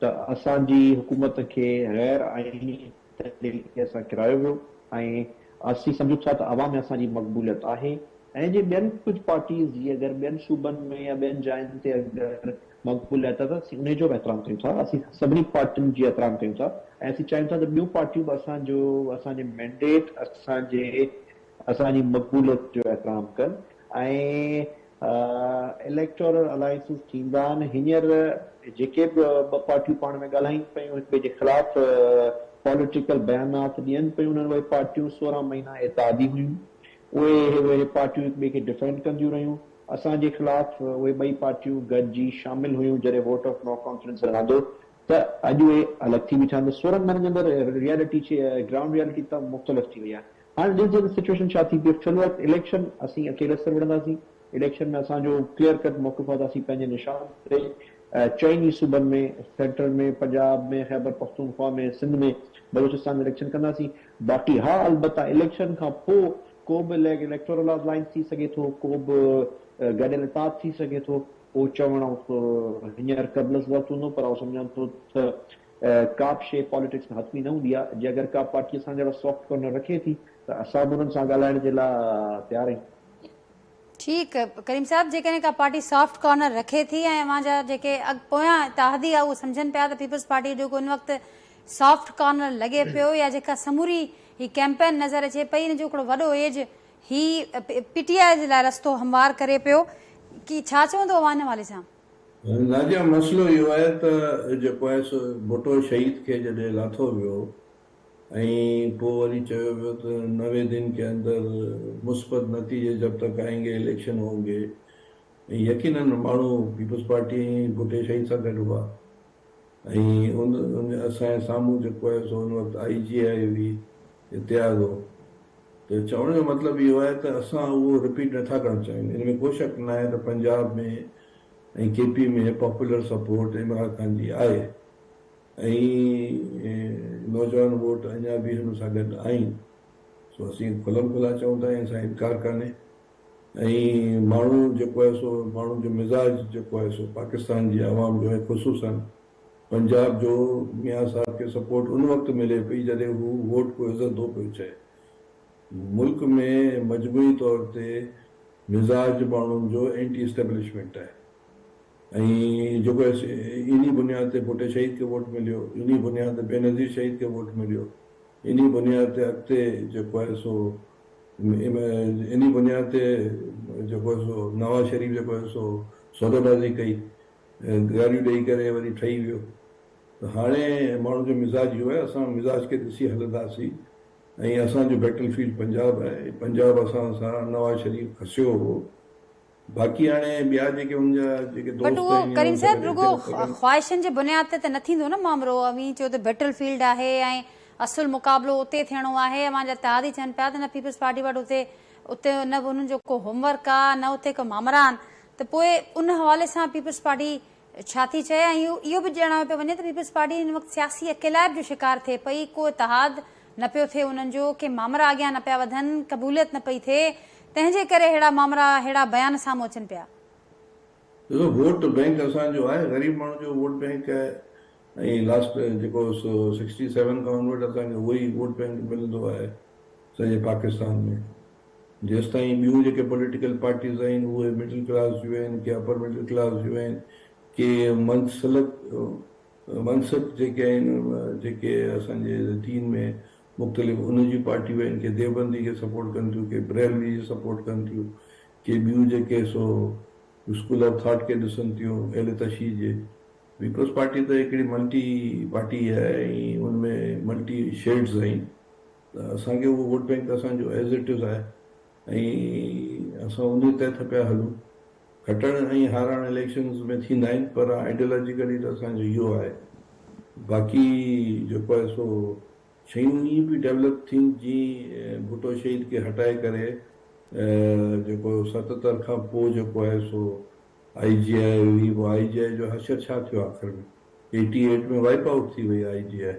त असांजी हुकूमत खे गैर आइनी तरीक़े सां किरायो वियो ऐं असीं सम्झूं था त अवाम में असांजी मक़बूलियत आहे। ऐं जे ॿियनि कुझु पार्टीज़ जी अगरि ॿियनि सूबनि में या ॿियनि जायुनि ते अगरि मक़बूलियत आहे त असीं उन जो बि एतिराम कयूं था। असीं सभिनी पार्टियुनि जी एतिराम कयूं था ऐं असीं चाहियूं था त ॿियूं पार्टियूं बि असांजे मैंडेट, असांजी मक़बूलियत जो एतिराम कनि। ऐं इलेक्टोरल अलायंसिस थींदा आहिनि। हींअर जेके बि ॿ पार्टियूं पाण में ॻाल्हाइनि पियूं, हिक ॿिए जे ख़िलाफ़ पॉलिटिकल बयानात ॾियनि पियूं, उन्हनि उहे पार्टियूं 16 महीना इतादी हुयूं। उहे पार्टियूं हिक ॿिए खे डिफेंड कंदियूं रहियूं। असांजे ख़िलाफ़ उहे ॿई पार्टियूं गॾिजी शामिल हुयूं जॾहिं वोट ऑफ नो कॉन्फिडेंस रहंदो, त अॼु उहे अलॻि थी बीठा आहिनि। 16 महीननि जे अंदरि रियलिटी ग्राउंड रियलिटी त मुख़्तलिफ़ थी वई आहे। हाणे ॾिसो सिचुएशन छा थी पई। फिलहाल इलेक्शन असीं अकेले सर विढ़ंदासीं। इलेक्शन में असांजो क्लियर कट मौक़िफ़ आहे त असीं पंहिंजे निशान ते चइनी सूबनि में, सेंट्रल में, पंजाब में, खैबर पख्तूनख्वा में, सिंध में, बलूचिस्तान में इलेक्शन कंदासीं। बाक़ी हा, अलबत्ता इलेक्शन खां पोइ को बि इलेक्टोरल अलायंस थी सघे थो, को बि गॾियल इताद थी सघे थो। उहो चवणु हींअर क़बलस वक़्तु हूंदो, पर आउं सम्झां थो त का बि शइ पॉलिटिक्स में हथमी न हूंदी आहे। जे अगरि का पार्टी असां जहिड़ा सॉफ्ट कॉर्नर रखे थी त असां बि उन्हनि सां ॻाल्हाइण जे लाइ तयारु आहियूं। ठीकु, करीम साहब, जेकॾहिं का पार्टी सॉफ्ट कॉर्नर रखे थी ऐं अवांजा जेके पोयां इतिहादी आहे उहे सम्झनि पिया त पीपल्स पार्टी जो को इन वक़्तु सॉफ्ट कॉर्नर लॻे पियो, या जेका समूरी ही कैंपेन नज़र अचे पई, इन जो हिकिड़ो वॾो एज ही PTI जे लाइ रस्तो हमवार करे पियो, की छा चवंदो अवां हवाले सां? नाज़िया, मसइलो इहो आहे त जेको आहे सो भुट्टो शहीद खे जॾहिं लाथो वियो ऐं पोइ वरी चयो वियो त 90 दिन के अंदर मुस्बत नतीजे जब तक आएंगे इलेक्शन होंगे। यकीनन माण्हू पीपल्स पार्टी भुट्टे शहीद सां गॾु हुआ ऐं असांजे साम्हूं जेको आहे सो हुन वक़्तु IGI हुई, इतिहाद हो। त चवण जो मतिलबु इहो आहे त असां उहो रिपीट नथा करणु चाहियूं। हिन में को शक न आहे त पंजाब में ऐं KP में पॉपुलर सपोर्ट इमरान खान जी आहे ऐं नौजवान वोट अञा बि हुन सां गॾु आहिनि। सो असीं खुलम खुला चऊं था, ऐं असां इनकार कान्हे। ऐं माण्हू जेको आहे सो माण्हू जो मिज़ाज जेको आहे सो पाकिस्तान जी आवाम जो आहे, ख़ुशूसन पंजाब जो मियां साहब खे सपोर्ट उन वक़्तु मिले पई जॾहिं हू वोट को इज़त दो पियो चए। मुल्क में मजमूई तौर ते मिज़ाज माण्हुनि जो एंटी एस्टेब्लिशमेंट आहे ऐं जेको इन्ही बुनियाद ते भुट्टे शहीद खे वोट मिलियो, इन्ही बुनियाद ते बेनज़ीर शहीद खे वोट मिलियो, इन्ही बुनियाद ते अॻिते जेको आहे सो इन्ही बुनियाद ते जेको आहे सो नवाज़ शरीफ़ जेको आहे सो सौदेबाज़ी कई, गारियूं ॾेई करे वरी ठही वियो। त हाणे माण्हू जो मिज़ाज इहो आहे, असां मिज़ाज खे ॾिसी हलंदासीं ऐं असांजो बैटल फील्ड पंजाब आहे। पंजाब असां सां नवाज़ शरीफ़ खसियो हो। बाक़ी हाणे ॿिया जेके हुनजा जेके दोस्त आहिनि, करीम साहब, रुगो ख़्वाहिशनि जे बुनियाद ते त न थींदो न मामिलो। अवी चयो त बैटल फील्ड आहे ऐं असुल मुक़ाबिलो उते थियणो आहे। अवांजा इतिहादी चवनि पिया त न पीपल्स पार्टी वटि उते न उन्हनि जो को होमवर्क आहे, न उते को मामरा आहिनि, त पोइ उन हवाले सां पीपल्स पार्टी छा थी चए? ऐं इहो बि ॼाणायो पियो वञे त पीपल्स पार्टी हिन वक़्तु सियासी अकेलाइप जो शिकार थिए पई, को इतिहाद न पियो थिए उन्हनि जो, के मामरा अॻियां न पिया वधनि, क़बूलियत न पई थिए, तंहिंजे करे अहिड़ा मामरा, अहिड़ा बयान साम्हूं अचनि पिया। वोट बैंक असांजो आहे, ग़रीब माण्हू जो वोट बैंक आहे ऐं लास्ट जेको 67 खां ऑनवर्ड असांखे उहो ई वोट बैंक मिलंदो आहे सॼे पाकिस्तान में। जेसि ताईं ॿियूं जेके पॉलिटिकल पार्टीज़ आहिनि उहे मिडिल क्लास जूं आहिनि, के अपर मिडिल क्लास जूं आहिनि, के मनसब जेके आहिनि जेके असांजे दीन में मुख़्तलिफ़ उन जी पार्टियूं आहिनि के देवबंदी खे सपोर्ट कनि थियूं, के बरेलवी खे सपोर्ट कनि थियूं, के ॿियूं जेके सो स्कूल ऑफ थॉट खे ॾिसनि थियूं अहले तशीह जे। पीपल्स पार्टी त हिकिड़ी मल्टी पार्टी आहे ऐं उनमें मल्टी शेड्स आहिनि, त असांखे उहो वोट बैंक असांजो एज़ इट इज़ आहे ऐं असां उन तहत पिया हलूं। खटण ऐं हारण इलेक्शन्स में थींदा आहिनि, पर आइडियोलॉजिकली त असांजो इहो आहे। बाक़ी जेको आहे सो शयूं ईअं बि डेवलप थियनि, जीअं भुटो शहीद खे हटाए करे जेको 77 खां पोइ जेको आहे सो IGI हुई, उहो IGI जो हशर छा थियो आख़िर में 88 में वाइप आउट थी वई IGI,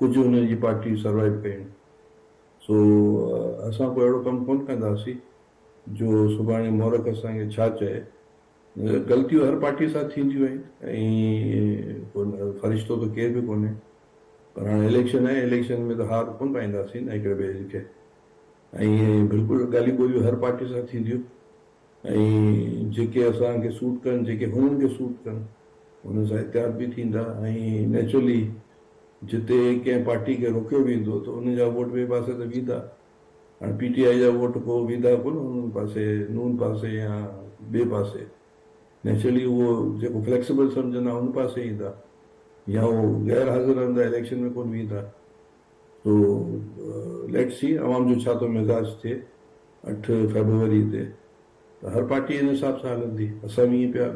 कुझु हुन जी पार्टी सर्वाइव कयूं। सो असां को अहिड़ो कमु कोन कंदासीं जो सुभाणे मोहरक असांखे छा चए। ग़लतियूं हर पार्टी सां थींदियूं आहिनि ऐं फ़रिश्तो त केर बि कोन्हे, पर हाणे इलेक्शन आहे, इलेक्शन में त हार कोन पाईंदासीं न हिकिड़े ॿिए खे। ऐं बिल्कुलु ॻाल्हियूं ॿोलियूं हर पार्टी सां थींदियूं ऐं जेके असांखे सूट कनि, जेके हुननि खे सूट कनि, हुन सां इतिहाद बि थींदा। ऐं नेचुरली जिते कंहिं पार्टी खे रोकियो वेंदो त उन जा वोट ॿिए पासे त वेंदा। हाणे PTI जा वोट पोइ वेंदा कोन हुन पासे, नून पासे या ॿिए पासे। नेचुरली उहो जेको फ्लेक्सिबल सम्झंदा हुन पासे ईंदा, या उहो गैर हाज़िर रहंदा, इलेक्शन में कोन वेंदा। तो लेट्स सी अवाम जो छा थो मिज़ाज थिए 8 फरवरी ते, त हर पार्टी इन हिसाब सां हलंदी, असां बि ईअं पिया।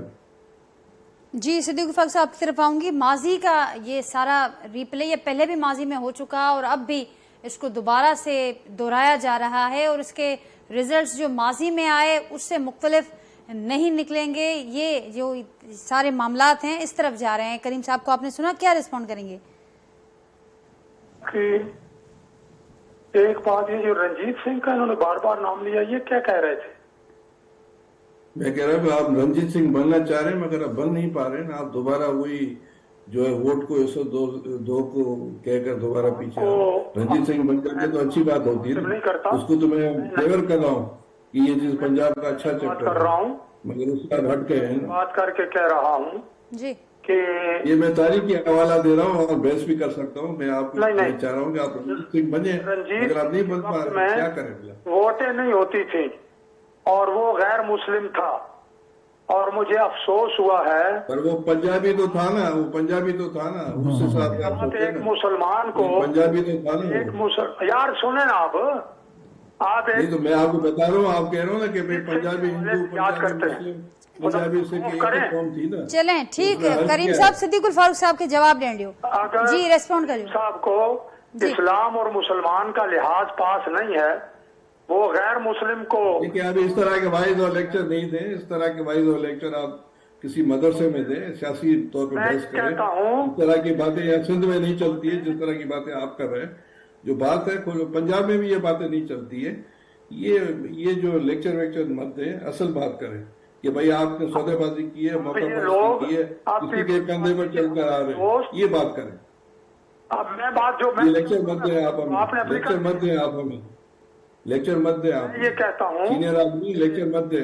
जी सिद्दीक उल फारूक साहब की तरफ आऊंगी। माजी का ये सारा रिप्ले ये पहले भी माजी में हो चुका और अब भी इसको दोबारा से दोहराया जा रहा है और इसके रिजल्ट्स जो माजी में आए उससे मुख्तलिफ नहीं निकलेंगे। ये जो सारे मामलात हैं इस तरफ जा रहे हैं। करीम साहब को आपने सुना, क्या रिस्पॉन्ड करेंगे? कि एक बात, ये जो रंजीत सिंह का इन्होंने बार बार नाम लिया, ये क्या कह रहे थे? मैं कह रहा हूँ आप रंजीत सिंह बनना चाह रहे हैं मगर आप बन नहीं पा रहे हैं। आप दोबारा वही जो है वोट को 102 को कहकर दोबारा पीछे रंजीत सिंह बन करके तो अच्छी बात होती है, उसको तो मैं फेवर कर रहा हूँ कि ये चीज पंजाब का अच्छा चैप्टर कर रहा हूँ, मगर उसका हट के है बात करके कह रहा हूँ जी कि ये मैं तारीख की हवाला दे रहा हूँ और बहस भी कर सकता हूँ। मैं आपको चाह रहा हूँ कि आप रंजीत सिंह बने, अगर आप नहीं बन पा रहे क्या करें? वोटें नहीं होती थी और वो गैर मुस्लिम था और मुझे अफसोस हुआ है। पर वो पंजाबी तो था ना, वो पंजाबी तो था ना, उस हिसाब से आप एक मुसलमान को पंजाबी तो था ना, एक यार सुने ना आप नहीं तो मैं आपको बता रहा हूँ, आप कह रहे हो ना कि भाई पंजाबी हिंदू पंजाबी से कौन थी ना। चलें ठीक है, करीम साहब सिद्दीक उल फारूक साहब के जवाब दें दियो जी, रेस्पॉन्ड करिए। साहब को इस्लाम और मुसलमान का लिहाज पास नहीं है, वो गैर मुस्लिम को देखिए अभी इस तरह के वाइज और लेक्चर नहीं दें, इस तरह के वाइज और लेक्चर आप किसी मदरसे में दें, सियासी तौर पर बहस करें। इस तरह की बातें यहाँ सिंध में नहीं चलती है, जिस तरह की बातें आप कर रहे हैं। जो बात है पंजाब में भी ये बातें नहीं चलती है। ये जो लेक्चर वेक्चर मत दें, असल बात करें कि भाई आपने सौदेबाजी की है, मौकाबाजी की है, किसी के कंधे पर चलकर आ रहे हैं, ये बात करें। अब मैं बात जो लेक्चर मत दें आप हमें, लेक्चर मत दें आप हमें, लेक्चर मत दे। आप ये कहता हूँ सीनियर आदमी लेक्चर मत दे,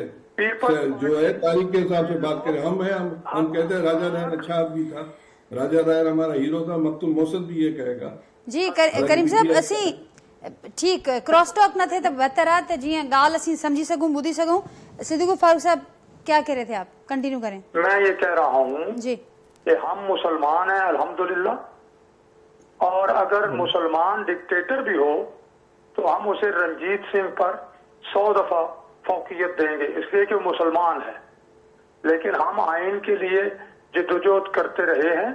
जो है तारीख के हिसाब से बात करें। हम कहते हैं राजा राय अच्छा आदमी था, राजा राय हमारा हीरो था, मकतुल मोहसिन भी ये कहेगा जी। करीम साहब असी ठीक क्रॉस टॉक न थे तो बेहतर है, तो जी गाल असी समझी सकूं, बुधी सकूं। सिद्दीक उल फारूक साहब क्या कह रहे थे, आप कंटिन्यू करें। मैं ये कह रहा हूँ जी कि हम मुसलमान हैं अल्हम्दुलिल्लाह, और अगर मुसलमान डिक्टेटर भी हो तो हम उसे रंजीत सिंह पर 100 दफा फौकियत देंगे, इसलिए कि मुसलमान है। लेकिन हम आइन के लिए जिद्दोजहद करते रहे हैं।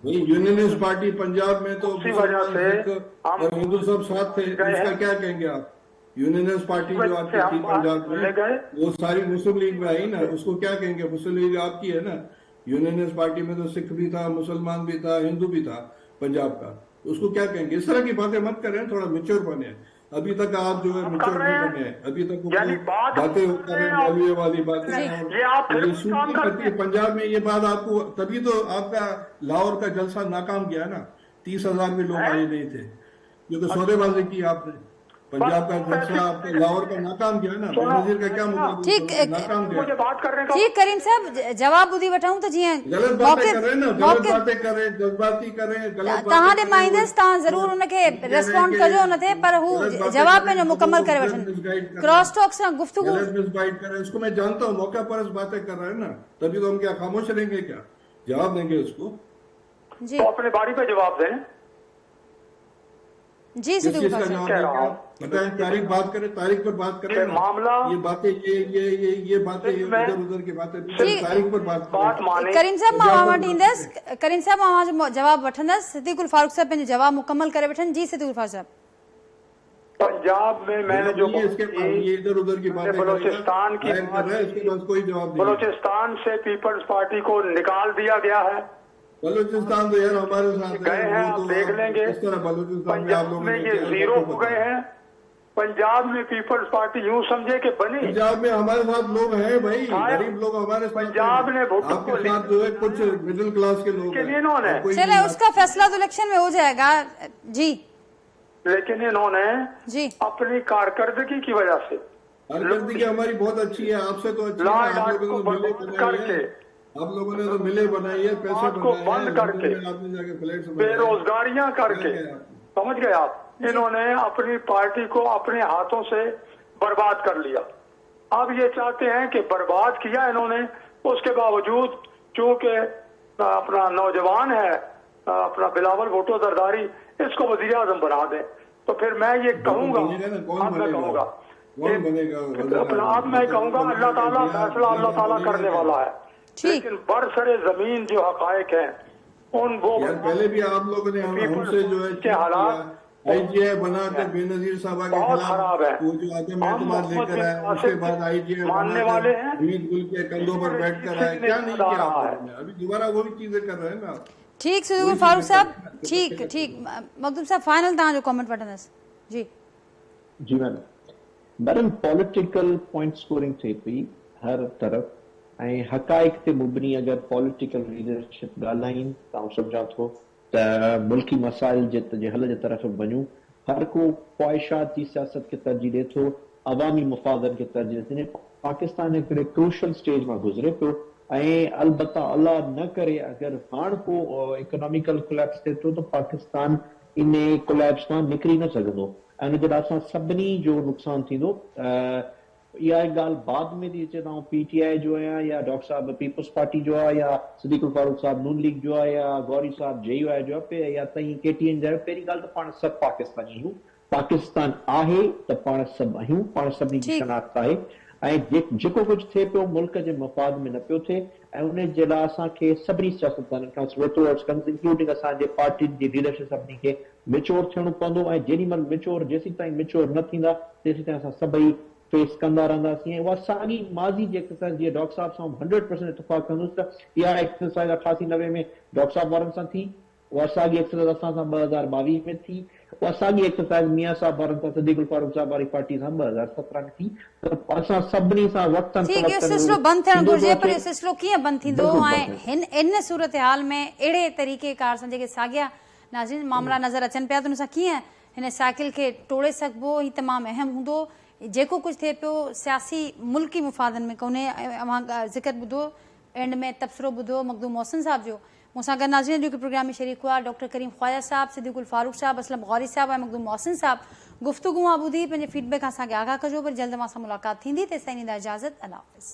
यूनियनिस्ट पार्टी पंजाब में तो उसी वजह से हम हिंदू सब साथ थे, उसका क्या कहेंगे आप? यूनियनिस्ट पार्टी जो आपकी थी पंजाब में, वो सारी मुस्लिम लीग में आई ना, उसको क्या कहेंगे? मुस्लिम लीग आपकी है ना। यूनियनिस्ट पार्टी में तो सिख भी था, मुसलमान भी था, हिंदू भी था पंजाब का, उसको क्या कहेंगे? इस तरह की बातें मत करें, थोड़ा मैच्योर बने। अभी तक आप जो है मैच्योर नहीं बने हैं, अभी तक बातें करें वाली बातें सुननी पड़ती है। पंजाब में ये बात आपको, तभी तो आपका लाहौर का जलसा नाकाम गया ना, 30,000 भी लोग आए नहीं थे, क्योंकि सौदेबाजी की आपने। पंजाब का फैसला आपने लाहौर का नाकाम किया ना, बेनजीर का क्या मुकाबला, ठीक नाकाम किया। मुझे बात करने का ठीक करीम साहब जवाब ॿुधी वठूं त जीअं गलत बातें कर रहे हैं ना, गलत बातें कर रहे हैं, जज्बाती कर रहे हैं, गलत तव्हां ॾे माईंदसि, तव्हां ज़रूर हुनखे रिस्पॉन्ड कजो हुन ते, पर हू जवाब पंहिंजो मुकमल करे वठनि। क्रॉस टॉक सां गुफ्तगू गलत मिसगाइड कर रहे हैं, उसको मैं जानता हूँ, मौका पर बातें कर रहे हैं ना, तभी तो हम क्या खामोश रहेंगे, क्या जवाब देंगे उसको? जी तो अपनी बारी पे जवाब दें। जी किस चीज का जवाब देंगे? बताएं, तारीख बात करें, तारीख पर बात करें ना। मामला ये बातें ये बातें इधर उधर की बातें, तारीख पर बात करें। माने करीम साहब मां वटि ईंदसि, करीम साहब मां जो जवाब वठंदसि, सिद्दीकुल फारूक साहब पंहिंजो जवाब मुकमल करे वठनि। जी सिद्दीकुल फारूक साहब, पंजाब में मैंने जो ये इधर उधर की बातें बलूचिस्तान की कर रहा है, इसके पास कोई जवाब नहीं। बलूचिस्तान से पीपल्स पार्टी को निकाल दिया गया है। बलूचिस्तान तो यार हमारे साथ गए हैं, आप देख लेंगे। इस तरह बलूचिस्तान में आप पंजाब लोगों में ने ये जीरो हो गए हैं। पंजाब में पीपल्स पार्टी यूं समझे कि बनी। पंजाब में हमारे साथ लोग हैं भाई, गरीब लोग हमारे साथ। पंजाब ने भुट्टो को आपके साथ जो है कुछ मिडिल क्लास के लोग हैं। इन्होंने चले उसका फैसला तो इलेक्शन में हो जाएगा। जी लेकिन इन्होंने जी अपनी कारकर्दगी की वजह से, कारकर्दगी हमारी बहुत अच्छी है, आपसे तो अच्छी है। आप लोगों ने मिले बनाई है, आप लोगों ने तो मिले बनाई है, पैसे को बंद करके, आपने जाके फ्लैट्स बेरोजगारियां करके, समझ गए आप, इन्होंने अपनी पार्टी को अपने हाथों से बर्बाद कर लिया। अब ये चाहते हैं कि बर्बाद किया इन्होंने, उसके बावजूद चूंकि अपना नौजवान है अपना बिलावल भुट्टो जरदारी, इसको वजीर आजम बना दें। तो फिर मैं ये कहूंगा, अब मैं कहूंगा अब मैं कहूंगा अल्लाह ताला फैसला अल्लाह ताला करने वाला है। लेकिन बरसरे जमीन जो हकायक हैं उन वो पहले भी आप लोगों ने हमसे जो है के हालात आईजीआई बना के बेनजीर साहब के बहुत खराब है। वो जो आदम एतमाद लेकर आए, उसके बाद आईजीआई मानने वाले हैं, उम्मीद गुल के कंधों पर बैठ कर आए, क्या नहीं किया आपने? अभी दोबारा वो भी चीजें कर रहे हैं ना। ठीक सिद्दीकुल फारूक साहब, ठीक ठीक मखदूम साहब फाइनल तव्हांजो कमेंट वठंदसि। जी जी मैडम पॉलिटिकल पॉइंट स्कोरिंग थिए पई हर तरफ़, ऐं हक़ाइक़ ते मुबनी अगर पॉलिटिकल लीडरशिप ॻाल्हाइनि त आउं सम्झां थो त मुल्की मसाइल जे हल जे तरफ़ वञूं। हर को ख्वाहिशात जी सियासत खे तरजीह ॾिए थो, अवामी मुफ़ादनि खे तरजीह ॾिए थो। पाकिस्तान हिकिड़े क्रूशल स्टेज मां गुज़रे पियो, ऐं अलबत्ता अल्लाह न करे अगर हाण को इकोनॉमिकल कोलैप्स थिए थो त पाकिस्तान इन कोलैप्स मां निकिरी न सघंदो, ऐं उन जे लाइ असां सभिनी जो नुक़सानु थींदो। इहा ॻाल्हि बाद में थी अचे, तव्हां पीटीआई जो आहियां या डॉक्टर साहब पीपल्स पार्टी जो आहे या सिद्दीकुल फारूक साहब नून लीग जो आहे या गौरी साहब जेयूआई जो आहे या तई केटीएन जो आहे। पहिरीं ॻाल्हि त पाण सभु पाकिस्तानी आहियूं, पाकिस्तान आहे त पाण सभु आहियूं, पाण सभिनी जी शनाख्त आहे। ऐं जेको कुझु थिए पियो मुल्क जे मफ़ाद में न पियो थिए, ऐं उन जे लाइ असांखे सभिनी सियासतदाननि खां इंक्लूडिंग असांजे पार्टी जी लीडरशिप सभिनी खे मिचोर थियणो पवंदो। ऐं जेॾीमहिल मिचोर जेसीं ताईं मिचोर न थींदा तेसीं ताईं असां सभई फेस कंदा रहंदासीं। ऐं उहा साॻी माज़ी जी एक्सरसाइज़ जीअं डॉक्टर साहब सां 100% इतफ़ाक़ कंदुसि त इहा एक्सरसाइज़ 88-90 में डॉक्टर साहब वारनि सां थी, उहा साॻी एक्सरसाइज़ असां सां 2022 में थी, उहा साॻी एक्सरसाइज़ मियां साहब वारनि सां सिद्दीकुल फारूक साहब वारी पार्टी सां 2017 में थी। त असां सभिनी सां वक़्तन सिलसिलो बंदि थियणु घुरिजे, पर इहो सिलसिलो कीअं बंदि थींदो? ऐं इन सूरत हाल में अहिड़े तरीक़ेकार सां जेके साॻिया नाज़रीन मामला नज़र अचनि पिया त उन सां कीअं हिन साइकिल खे टोड़े सघिबो, ही तमामु अहम हूंदो। जेको कुझु थिए पियो सियासी मुल्की मुफ़ादनि में कोन्हे। अवां ज़िक्र ॿुधो, एंड में तबसरो ॿुधो मखदूम मोहसिन साहब जो। मूंसां गॾु नाज़रीन जो प्रोग्राम में शरीक हुआ डॉक्टर करीम ख्वाजा साहब, सिद्दीकुल फारूक साहब, असलम गौरी साहब ऐं मखदूम मोहसिन साहब। गुफ्तगू ॿुधी पंहिंजे फीडबैक सां आगाह कजो, पर जल्द मां सां मुलाक़ात थींदी। तेसिताईं ॾींदा इजाज़त, अल्लाह हाफ़िज़।